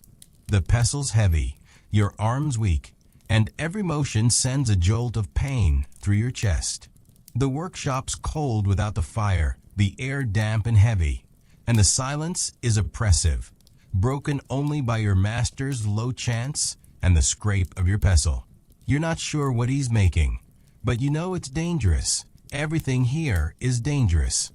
The pestle's heavy, your arms weak, and every motion sends a jolt of pain through your chest. The workshop's cold without the fire, the air damp and heavy, and the silence is oppressive, broken only by your master's low chants and the scrape of your pestle. You're not sure what he's making, but you know it's dangerous. Everything here is dangerous.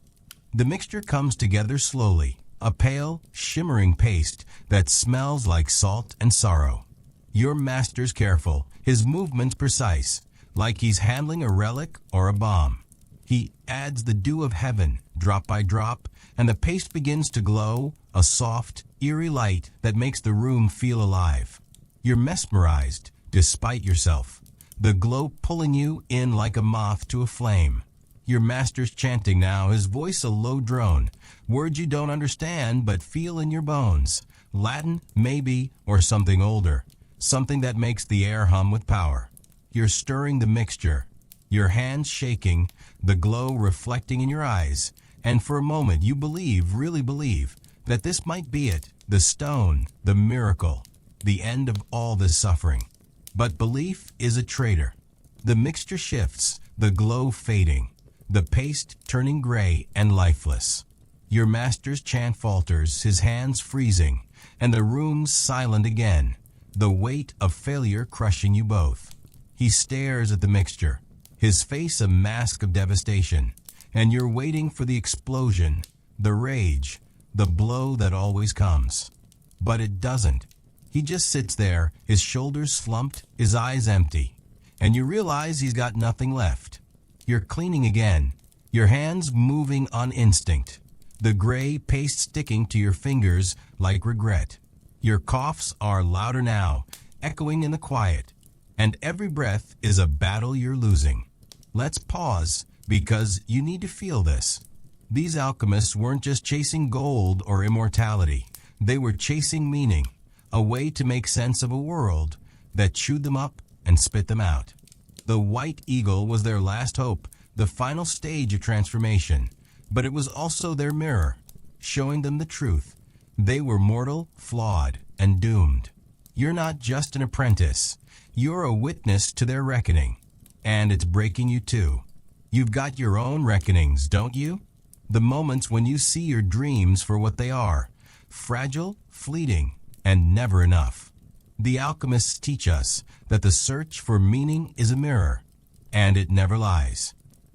The mixture comes together slowly, a pale, shimmering paste that smells like salt and sorrow. Your master's careful, his movements precise, like he's handling a relic or a bomb. He adds the dew of heaven, drop by drop, and the paste begins to glow, a soft, eerie light that makes the room feel alive. You're mesmerized, despite yourself, the glow pulling you in like a moth to a flame. Your master's chanting now, his voice a low drone, words you don't understand but feel in your bones. Latin, maybe, or something older, something that makes the air hum with power. You're stirring the mixture, your hands shaking, the glow reflecting in your eyes, and for a moment you believe, really believe, that this might be it, the stone, the miracle, the end of all this suffering. But belief is a traitor. The mixture shifts, the glow fading, the paste turning gray and lifeless. Your master's chant falters, his hands freezing, and the room's silent again, the weight of failure crushing you both. He stares at the mixture, his face a mask of devastation, and you're waiting for the explosion, the rage, the blow that always comes. But it doesn't. He just sits there, his shoulders slumped, his eyes empty, and you realize he's got nothing left. You're cleaning again, your hands moving on instinct, the gray paste sticking to your fingers like regret. Your coughs are louder now, echoing in the quiet, and every breath is a battle you're losing. Let's pause, because you need to feel this. These alchemists weren't just chasing gold or immortality. They were chasing meaning, a way to make sense of a world that chewed them up and spit them out. The white eagle was their last hope, the final stage of transformation, but it was also their mirror, showing them the truth. They were mortal, flawed, and doomed. You're not just an apprentice. You're a witness to their reckoning, and it's breaking you too. You've got your own reckonings, don't you? The moments when you see your dreams for what they are, fragile, fleeting, and never enough. The alchemists teach us that the search for meaning is a mirror, and it never lies.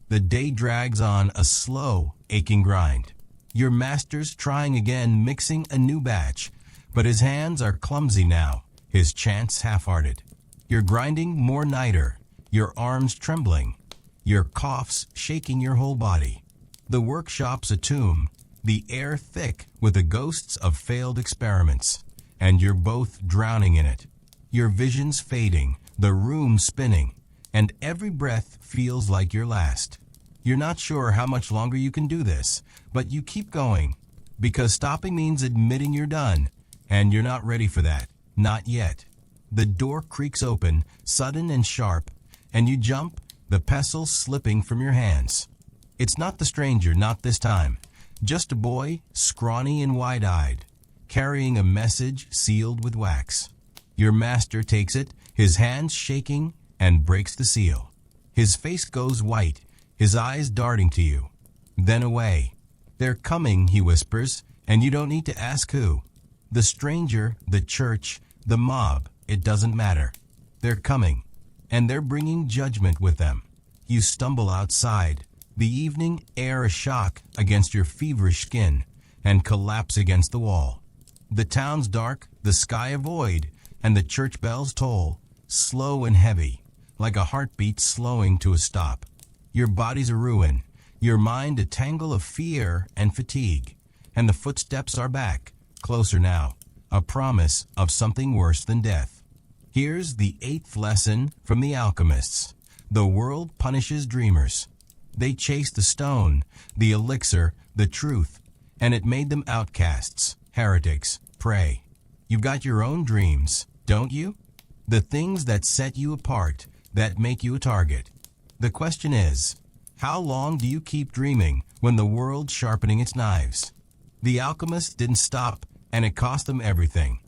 The day drags on a slow, aching grind. Your master's trying again, mixing a new batch, but his hands are clumsy now, his chants half-hearted. You're grinding more niter, your arms trembling, your coughs shaking your whole body. The workshop's a tomb, the air thick with the ghosts of failed experiments, and you're both drowning in it. Your vision's fading, the room spinning, and every breath feels like your last. You're not sure how much longer you can do this, but you keep going, because stopping means admitting you're done, and you're not ready for that, not yet. The door creaks open, sudden and sharp, and you jump, the pestle slipping from your hands. It's not the stranger, not this time. Just a boy, scrawny and wide-eyed, carrying a message sealed with wax. Your master takes it, his hands shaking, and breaks the seal. His face goes white, his eyes darting to you. Then away. They're coming, he whispers, and you don't need to ask who. The stranger, the church, the mob, it doesn't matter. They're coming, and they're bringing judgment with them. You stumble outside, the evening air a shock against your feverish skin, and collapse against the wall. The town's dark, the sky a void, and the church bells toll, slow and heavy, like a heartbeat slowing to a stop. Your body's a ruin, your mind a tangle of fear and fatigue, and the footsteps are back, closer now, a promise of something worse than death. Here's the 8th lesson from the Alchemists. The world punishes dreamers. They chased the stone, the elixir, the truth, and it made them outcasts, heretics, prey. You've got your own dreams, don't you? The things that set you apart, that make you a target. The question is, how long do you keep dreaming when the world's sharpening its knives? The alchemists didn't stop, and it cost them everything.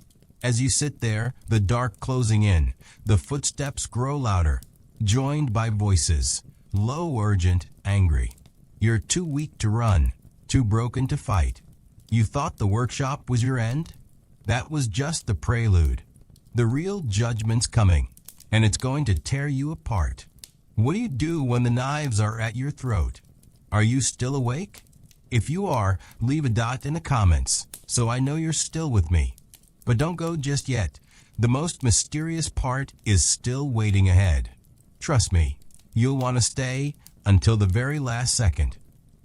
As you sit there, the dark closing in, the footsteps grow louder, joined by voices, low, urgent, angry. You're too weak to run, too broken to fight. You thought the workshop was your end? That was just the prelude. The real judgment's coming, and it's going to tear you apart. What do you do when the knives are at your throat? Are you still awake? If you are, leave a dot in the comments, so I know you're still with me. But don't go just yet. The most mysterious part is still waiting ahead. Trust me, you'll want to stay until the very last second.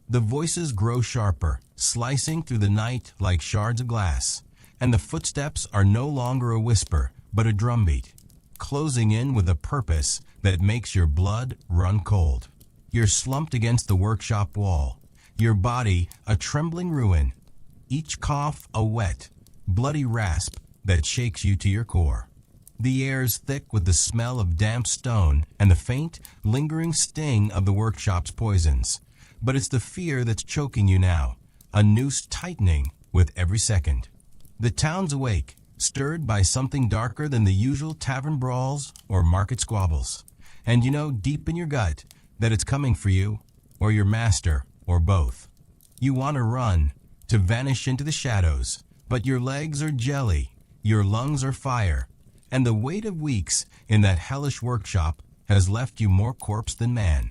The voices grow sharper, slicing through the night like shards of glass, and the footsteps are no longer a whisper, but a drumbeat, closing in with a purpose that makes your blood run cold. You're slumped against the workshop wall, your body a trembling ruin, each cough a wet, bloody rasp that shakes you to your core. The air's thick with the smell of damp stone and the faint, lingering sting of the workshop's poisons. But it's the fear that's choking you now, a noose tightening with every second. The town's awake, stirred by something darker than the usual tavern brawls or market squabbles. And you know deep in your gut that it's coming for you, or your master, or both. You want to run, to vanish into the shadows, but your legs are jelly, your lungs are fire, and the weight of weeks in that hellish workshop has left you more corpse than man.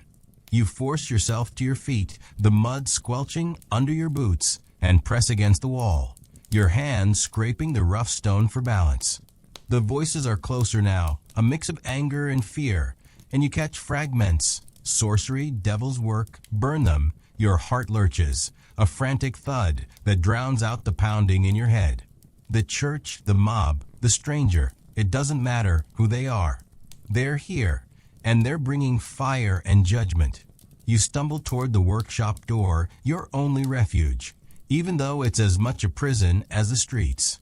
You force yourself to your feet, the mud squelching under your boots, and press against the wall, your hands scraping the rough stone for balance. The voices are closer now, a mix of anger and fear, and you catch fragments. Sorcery, devil's work, burn them. Your heart lurches, a frantic thud that drowns out the pounding in your head. The church, the mob, the stranger, it doesn't matter who they are. They're here, and they're bringing fire and judgment. You stumble toward the workshop door, your only refuge, even though it's as much a prison as the streets.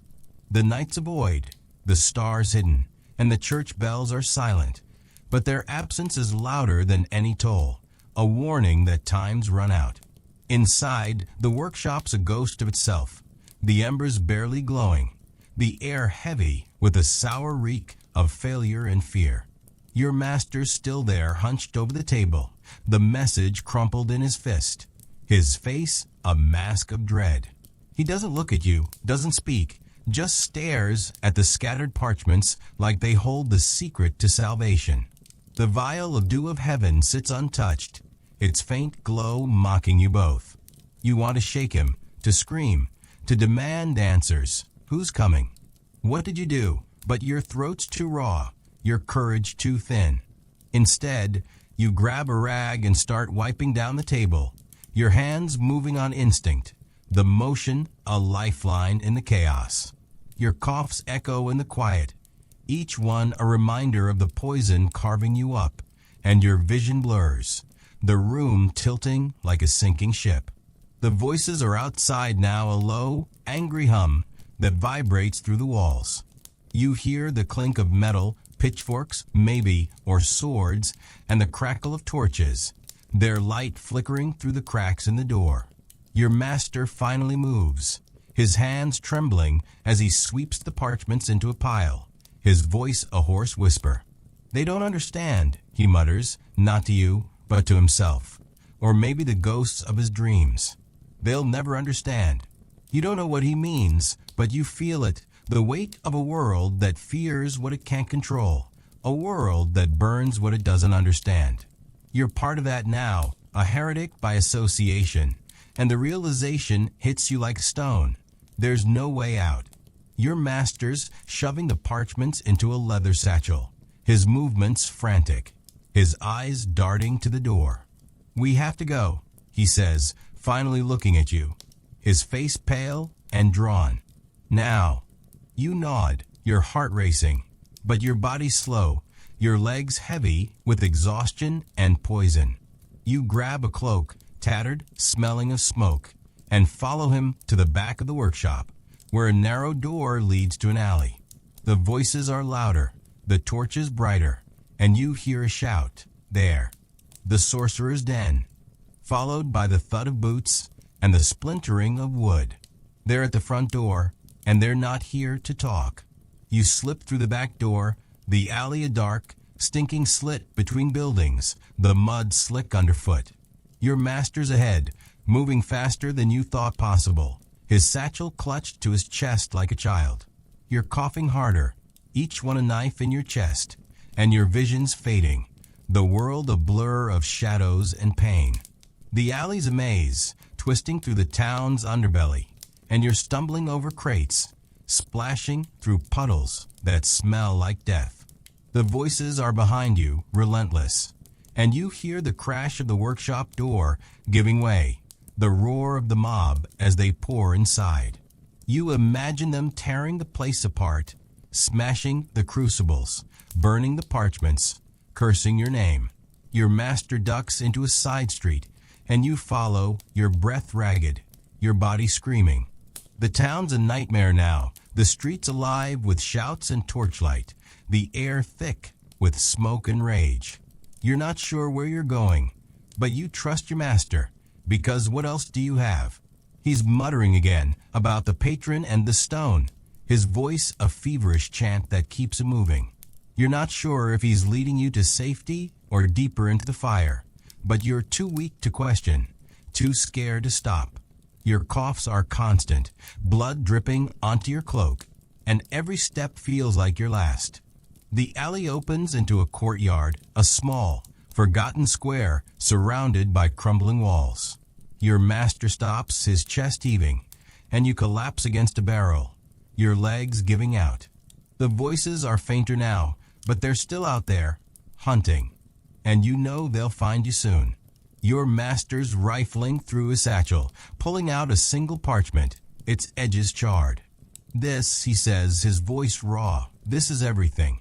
The night's a void, the stars hidden, and the church bells are silent, but their absence is louder than any toll, a warning that time's run out. Inside, the workshop's a ghost of itself, the embers barely glowing, the air heavy with a sour reek of failure and fear. Your master's still there, hunched over the table, the message crumpled in his fist, his face a mask of dread. He doesn't look at you, doesn't speak, just stares at the scattered parchments like they hold the secret to salvation. The vial of dew of heaven sits untouched, its faint glow mocking you both. You want to shake him, to scream, to demand answers. Who's coming? What did you do? But your throat's too raw, your courage too thin. Instead, you grab a rag and start wiping down the table, your hands moving on instinct, the motion a lifeline in the chaos. Your coughs echo in the quiet, each one a reminder of the poison carving you up, and your vision blurs, the room tilting like a sinking ship. The voices are outside now, a low, angry hum that vibrates through the walls. You hear the clink of metal, pitchforks, maybe, or swords, and the crackle of torches, their light flickering through the cracks in the door. Your master finally moves, his hands trembling as he sweeps the parchments into a pile, his voice a hoarse whisper. They don't understand, he mutters, not to you, but to himself, or maybe the ghosts of his dreams. They'll never understand. You don't know what he means, but you feel it, the weight of a world that fears what it can't control, a world that burns what it doesn't understand. You're part of that now, a heretic by association, and the realization hits you like a stone. There's no way out. Your master's shoving the parchments into a leather satchel, his movements frantic, his eyes darting to the door. "We have to go," he says, finally looking at you, his face pale and drawn. "Now." You nod, your heart racing, but your body slow, your legs heavy with exhaustion and poison. You grab a cloak, tattered, smelling of smoke, and follow him to the back of the workshop, where a narrow door leads to an alley. The voices are louder, the torches brighter, and you hear a shout, "There!" The sorcerer's den, followed by the thud of boots and the splintering of wood. They're at the front door, and they're not here to talk. You slip through the back door, the alley a dark, stinking slit between buildings, the mud slick underfoot. Your master's ahead, moving faster than you thought possible, his satchel clutched to his chest like a child. You're coughing harder, each one a knife in your chest, and your vision's fading, the world a blur of shadows and pain. The alley's a maze, twisting through the town's underbelly, and you're stumbling over crates, splashing through puddles that smell like death. The voices are behind you, relentless, and you hear the crash of the workshop door giving way, the roar of the mob as they pour inside. You imagine them tearing the place apart, smashing the crucibles, burning the parchments, cursing your name. Your master ducks into a side street, and you follow, your breath ragged, your body screaming. The town's a nightmare now, the streets alive with shouts and torchlight, the air thick with smoke and rage. You're not sure where you're going, but you trust your master, because what else do you have? He's muttering again about the patron and the stone, his voice a feverish chant that keeps him moving. You're not sure if he's leading you to safety or deeper into the fire, but you're too weak to question, too scared to stop. Your coughs are constant, blood dripping onto your cloak, and every step feels like your last. The alley opens into a courtyard, a small, forgotten square surrounded by crumbling walls. Your master stops, his chest heaving, and you collapse against a barrel, your legs giving out. The voices are fainter now, but they're still out there, hunting, and you know they'll find you soon. Your master's rifling through his satchel, pulling out a single parchment, its edges charred. "This," he says, his voice raw, "this is everything."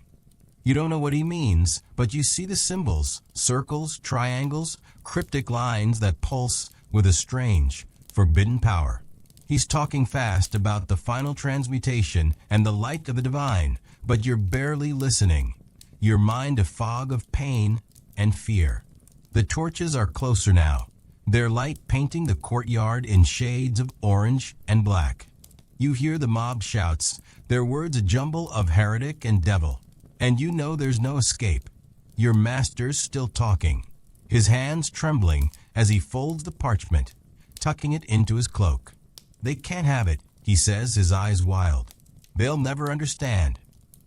You don't know what he means, but you see the symbols, circles, triangles, cryptic lines that pulse with a strange, forbidden power. He's talking fast about the final transmutation and the light of the divine, but you're barely listening, your mind a fog of pain and fear. The torches are closer now, their light painting the courtyard in shades of orange and black. You hear the mob shouts, their words a jumble of heretic and devil, and you know there's no escape. Your master's still talking, his hands trembling as he folds the parchment, tucking it into his cloak. "They can't have it," he says, his eyes wild. "They'll never understand."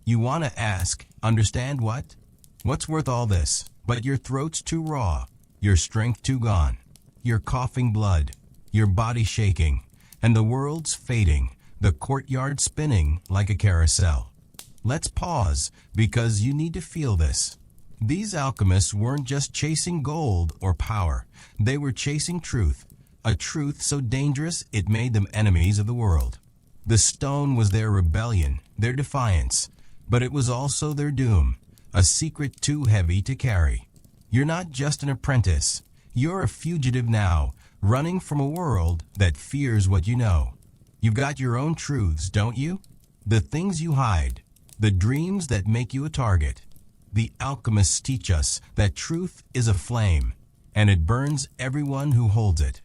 You want to ask, understand what? What's worth all this? But your throat's too raw, your strength too gone. You're coughing blood, your body shaking, and the world's fading, the courtyard spinning like a carousel. Let's pause, because you need to feel this. These alchemists weren't just chasing gold or power, they were chasing truth, a truth so dangerous it made them enemies of the world. The stone was their rebellion, their defiance, but it was also their doom, a secret too heavy to carry. You're not just an apprentice, you're a fugitive now, running from a world that fears what you know. You've got your own truths, don't you? The things you hide, the dreams that make you a target. The alchemists teach us that truth is a flame, and it burns everyone who holds it.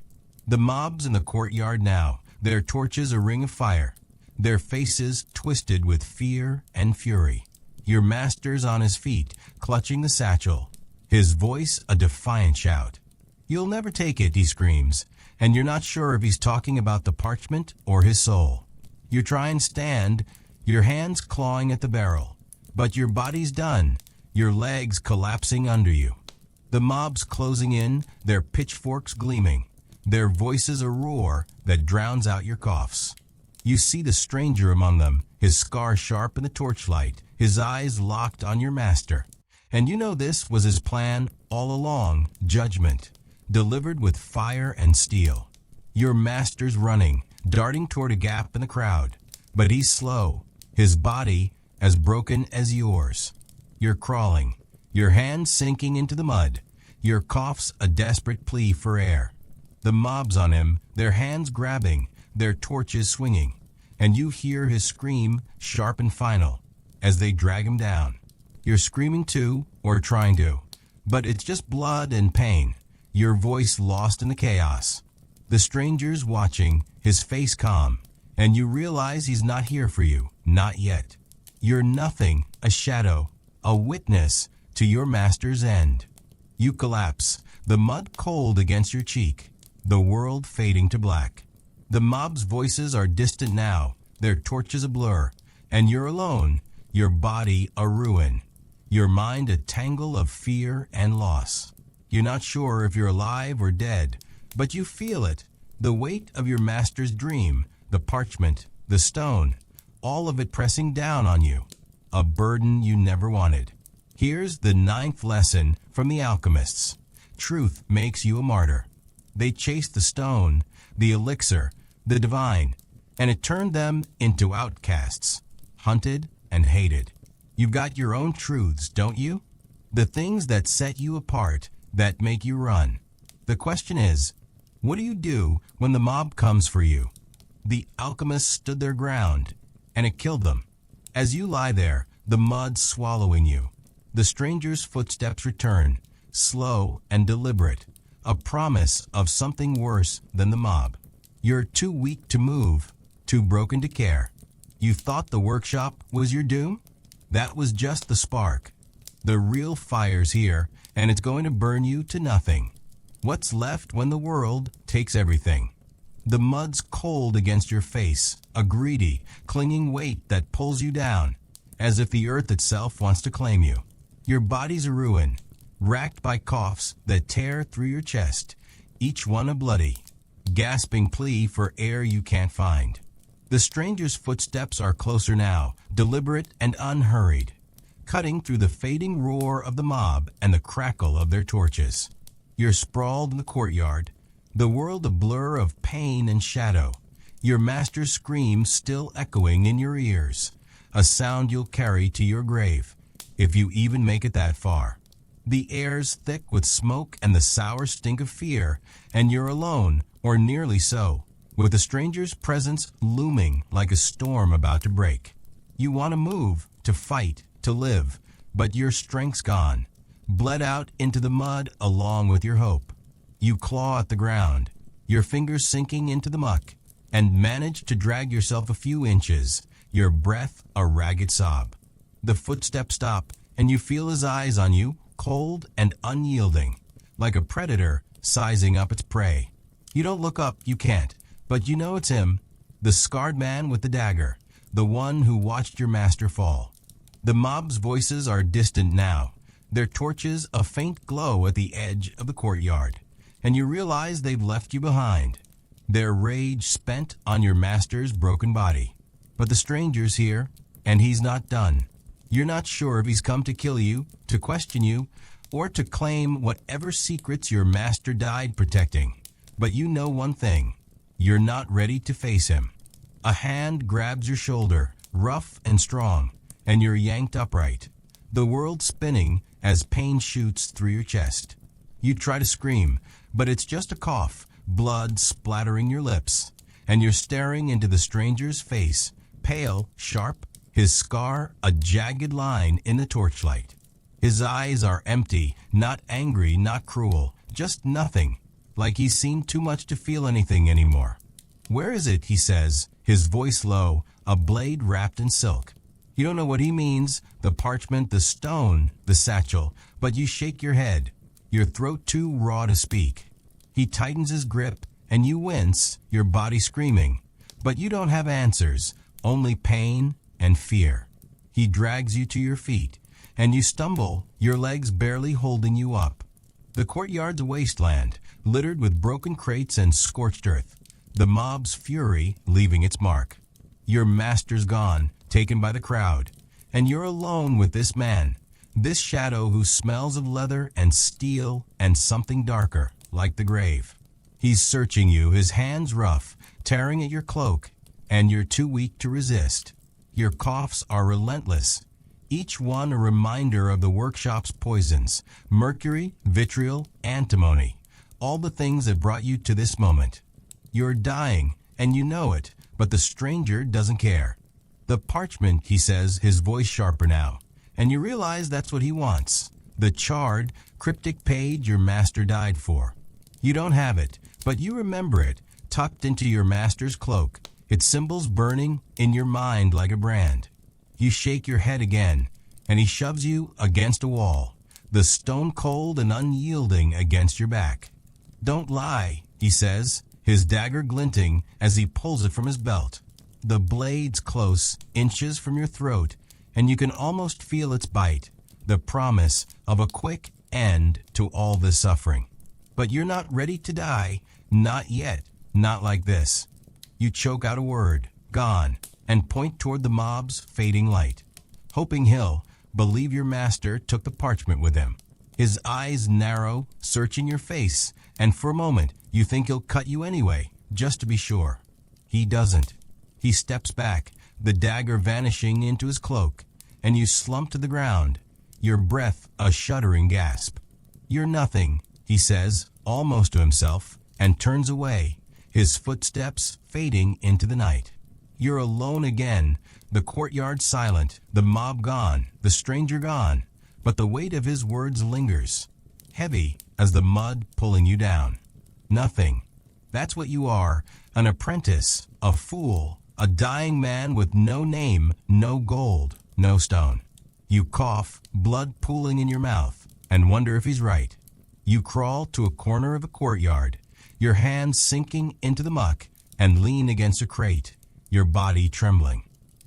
The mob's in the courtyard now, their torches a ring of fire, their faces twisted with fear and fury. Your master's on his feet, clutching the satchel, his voice a defiant shout. "You'll never take it," he screams, and you're not sure if he's talking about the parchment or his soul. You try and stand, your hands clawing at the barrel, but your body's done, your legs collapsing under you. The mob's closing in, their pitchforks gleaming, their voices a roar that drowns out your coughs. You see the stranger among them, his scar sharp in the torchlight, his eyes locked on your master. And you know this was his plan all along, judgment, delivered with fire and steel. Your master's running, darting toward a gap in the crowd, but he's slow, his body as broken as yours. You're crawling, your hands sinking into the mud, your coughs a desperate plea for air. The mob's on him, their hands grabbing, their torches swinging, and you hear his scream, sharp and final, as they drag him down. You're screaming too, or trying to, but it's just blood and pain, your voice lost in the chaos. The stranger's watching, his face calm, and you realize he's not here for you, not yet. You're nothing, a shadow, a witness to your master's end. You collapse, the mud cold against your cheek, the world fading to black. The mob's voices are distant now, their torches a blur, and you're alone, your body a ruin, your mind a tangle of fear and loss. You're not sure if you're alive or dead, but you feel it, the weight of your master's dream, the parchment, the stone, all of it pressing down on you, a burden you never wanted. Here's the 9th lesson from the Alchemists. Truth makes you a martyr. They chased the stone, the elixir, the divine, and it turned them into outcasts, hunted and hated. You've got your own truths, don't you? The things that set you apart, that make you run. The question is, what do you do when the mob comes for you? The alchemists stood their ground, and it killed them. As you lie there, the mud swallowing you, the stranger's footsteps return, slow and deliberate, a promise of something worse than the mob. You're too weak to move, too broken to care. You thought the workshop was your doom? That was just the spark. The real fire's here, and it's going to burn you to nothing. What's left when the world takes everything? The mud's cold against your face, a greedy, clinging weight that pulls you down, as if the earth itself wants to claim you. Your body's a ruin, racked by coughs that tear through your chest, each one a bloody, gasping plea for air you can't find. The stranger's footsteps are closer now, deliberate and unhurried, cutting through the fading roar of the mob and the crackle of their torches. You're sprawled in the courtyard, the world a blur of pain and shadow, your master's scream still echoing in your ears, a sound you'll carry to your grave, if you even make it that far. The air's thick with smoke and the sour stink of fear, and you're alone, or nearly so, with a stranger's presence looming like a storm about to break. You want to move, to fight, to live, but your strength's gone, bled out into the mud along with your hope. You claw at the ground, your fingers sinking into the muck, and manage to drag yourself a few inches, your breath a ragged sob. The footsteps stop, and you feel his eyes on you, cold and unyielding, like a predator sizing up its prey. You don't look up, you can't, but you know it's him, the scarred man with the dagger, the one who watched your master fall. The mob's voices are distant now, their torches a faint glow at the edge of the courtyard, and you realize they've left you behind, their rage spent on your master's broken body. But the stranger's here, and he's not done. You're not sure if he's come to kill you, to question you, or to claim whatever secrets your master died protecting. But you know one thing, you're not ready to face him. A hand grabs your shoulder, rough and strong, and you're yanked upright, the world spinning as pain shoots through your chest. You try to scream, but it's just a cough, blood splattering your lips, and you're staring into the stranger's face, pale, sharp, his scar a jagged line in the torchlight. His eyes are empty, not angry, not cruel, just nothing, like he's seen too much to feel anything anymore. "Where is it?" he says, his voice low, a blade wrapped in silk. You don't know what he means, the parchment, the stone, the satchel, but you shake your head, your throat too raw to speak. He tightens his grip, and you wince, your body screaming. But you don't have answers, only pain and fear. He drags you to your feet, and you stumble, your legs barely holding you up. The courtyard's a wasteland, littered with broken crates and scorched earth. The mob's fury leaving its mark. Your master's gone, taken by the crowd, and you're alone with this man, this shadow who smells of leather and steel and something darker, like the grave. He's searching you, his hands rough, tearing at your cloak, and you're too weak to resist. Your coughs are relentless, each one a reminder of the workshop's poisons, mercury, vitriol, antimony, all the things that brought you to this moment. You're dying, and you know it, but the stranger doesn't care. The parchment, he says, his voice sharper now, and you realize that's what he wants. The charred, cryptic page your master died for. You don't have it, but you remember it, tucked into your master's cloak, its symbols burning in your mind like a brand. You shake your head again, and he shoves you against a wall, the stone cold and unyielding against your back. Don't lie, he says, his dagger glinting as he pulls it from his belt. The blade's close, inches from your throat, and you can almost feel its bite, the promise of a quick end to all this suffering. But you're not ready to die, not yet, not like this. You choke out a word, gone, and point toward the mob's fading light, hoping he'll believe your master took the parchment with him. His eyes narrow, searching your face, and for a moment you think he'll cut you anyway, just to be sure. He doesn't. He steps back, the dagger vanishing into his cloak, and you slump to the ground, your breath a shuddering gasp. You're nothing, he says, almost to himself, and turns away, his footsteps fading into the night. You're alone again, the courtyard silent, the mob gone, the stranger gone, but the weight of his words lingers, heavy as the mud pulling you down. Nothing. That's what you are, an apprentice, a fool, a dying man with no name, no gold, no stone. You cough, blood pooling in your mouth, and wonder if he's right. You crawl to a corner of the courtyard, your hands sinking into the muck, and lean against a crate, your body trembling.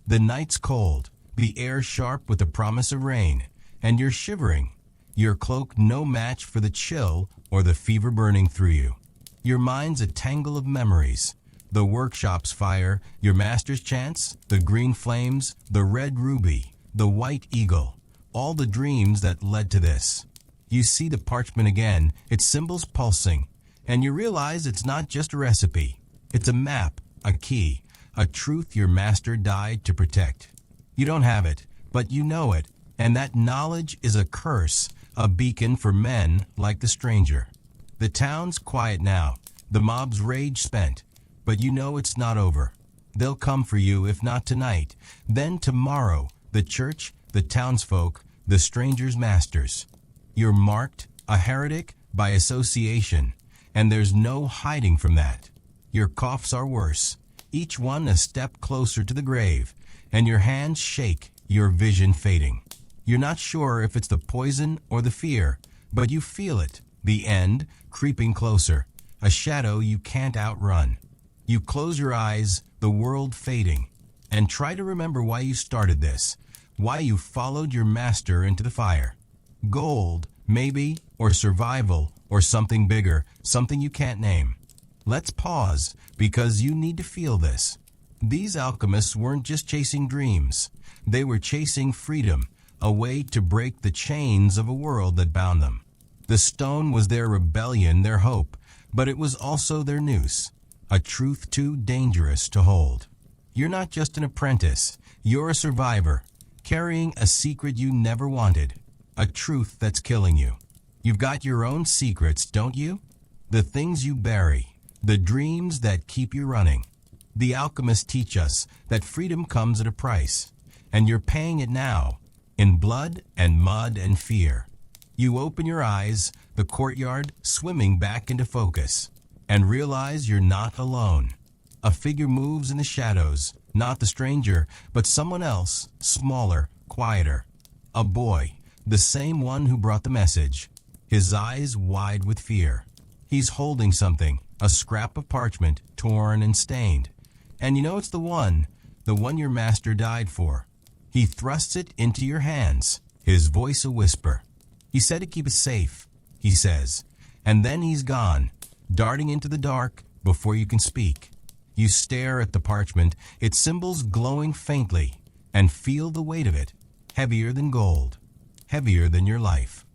The night's cold, the air sharp with the promise of rain, and you're shivering, your cloak no match for the chill or the fever burning through you. Your mind's a tangle of memories, the workshop's fire, your master's chants, the green flames, the red ruby, the white eagle, all the dreams that led to this. You see the parchment again, its symbols pulsing, and you realize it's not just a recipe. It's a map, a key, a truth your master died to protect. You don't have it, but you know it, and that knowledge is a curse, a beacon for men like the stranger. The town's quiet now, the mob's rage spent, but you know it's not over. They'll come for you, if not tonight, then tomorrow, the church, the townsfolk, the stranger's masters. You're marked, a heretic by association, and there's no hiding from that. Your coughs are worse, each one a step closer to the grave, and your hands shake, your vision fading. You're not sure if it's the poison or the fear, but you feel it, the end, creeping closer, a shadow you can't outrun. You close your eyes, the world fading, and try to remember why you started this, why you followed your master into the fire. Gold, maybe, or survival, or something bigger, something you can't name. Let's pause, because you need to feel this. These alchemists weren't just chasing dreams. They were chasing freedom, a way to break the chains of a world that bound them. The stone was their rebellion, their hope, but it was also their noose, a truth too dangerous to hold. You're not just an apprentice, you're a survivor, carrying a secret you never wanted, a truth that's killing you. You've got your own secrets, don't you? The things you bury, the dreams that keep you running. The alchemists teach us that freedom comes at a price, and you're paying it now, in blood and mud and fear. You open your eyes, the courtyard swimming back into focus, and realize you're not alone. A figure moves in the shadows, not the stranger, but someone else, smaller, quieter. A boy, the same one who brought the message, his eyes wide with fear. He's holding something, a scrap of parchment, torn and stained. And you know it's the one your master died for. He thrusts it into your hands, his voice a whisper. He said to keep it safe, he says, and then he's gone, darting into the dark before you can speak. You stare at the parchment, its symbols glowing faintly, and feel the weight of it, heavier than gold, heavier than your life.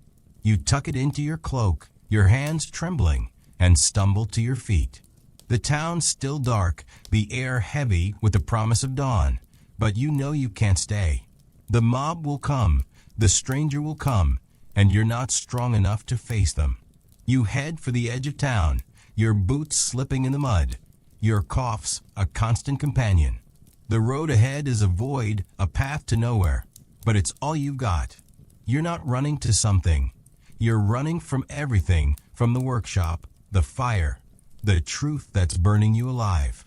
You tuck it into your cloak, your hands trembling, and stumble to your feet. The town's still dark, the air heavy with the promise of dawn, but you know you can't stay. The mob will come, the stranger will come, and you're not strong enough to face them. You head for the edge of town, your boots slipping in the mud, your coughs a constant companion. The road ahead is a void, a path to nowhere, but it's all you've got. You're not running to something. You're running from everything, from the workshop, the fire, the truth that's burning you alive.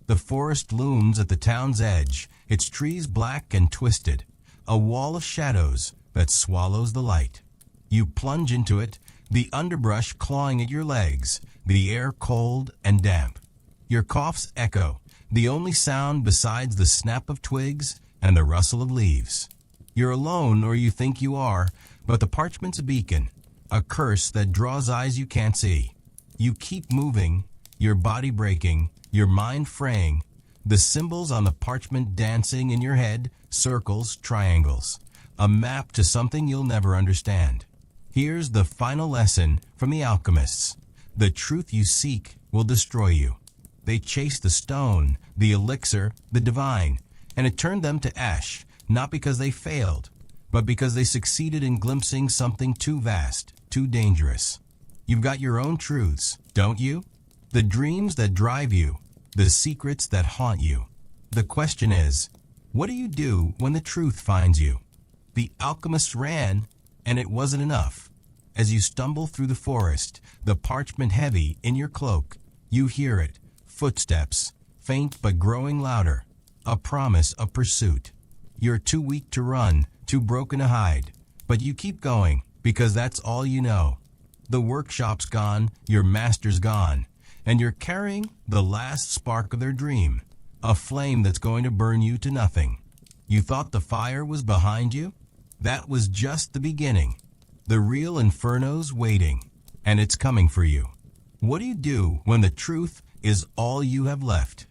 The forest looms at the town's edge, its trees black and twisted, a wall of shadows that swallows the light. You plunge into it, the underbrush clawing at your legs, the air cold and damp. Your coughs echo, the only sound besides the snap of twigs and the rustle of leaves. You're alone, or you think you are, but the parchment's a beacon, a curse that draws eyes you can't see. You keep moving, your body breaking, your mind fraying, the symbols on the parchment dancing in your head, circles, triangles, a map to something you'll never understand. Here's the final lesson from the alchemists. The truth you seek will destroy you. They chased the stone, the elixir, the divine, and it turned them to ash, not because they failed, but because they succeeded in glimpsing something too vast, too dangerous. You've got your own truths, don't you? The dreams that drive you, the secrets that haunt you. The question is, what do you do when the truth finds you? The alchemists ran, and it wasn't enough. As you stumble through the forest, the parchment heavy in your cloak, you hear it, footsteps, faint but growing louder, a promise of pursuit. You're too weak to run, too broken to hide, but you keep going because that's all you know. The workshop's gone, your master's gone, and you're carrying the last spark of their dream, a flame that's going to burn you to nothing. You thought the fire was behind you? That was just the beginning. The real inferno's waiting, and it's coming for you. What do you do when the truth is all you have left?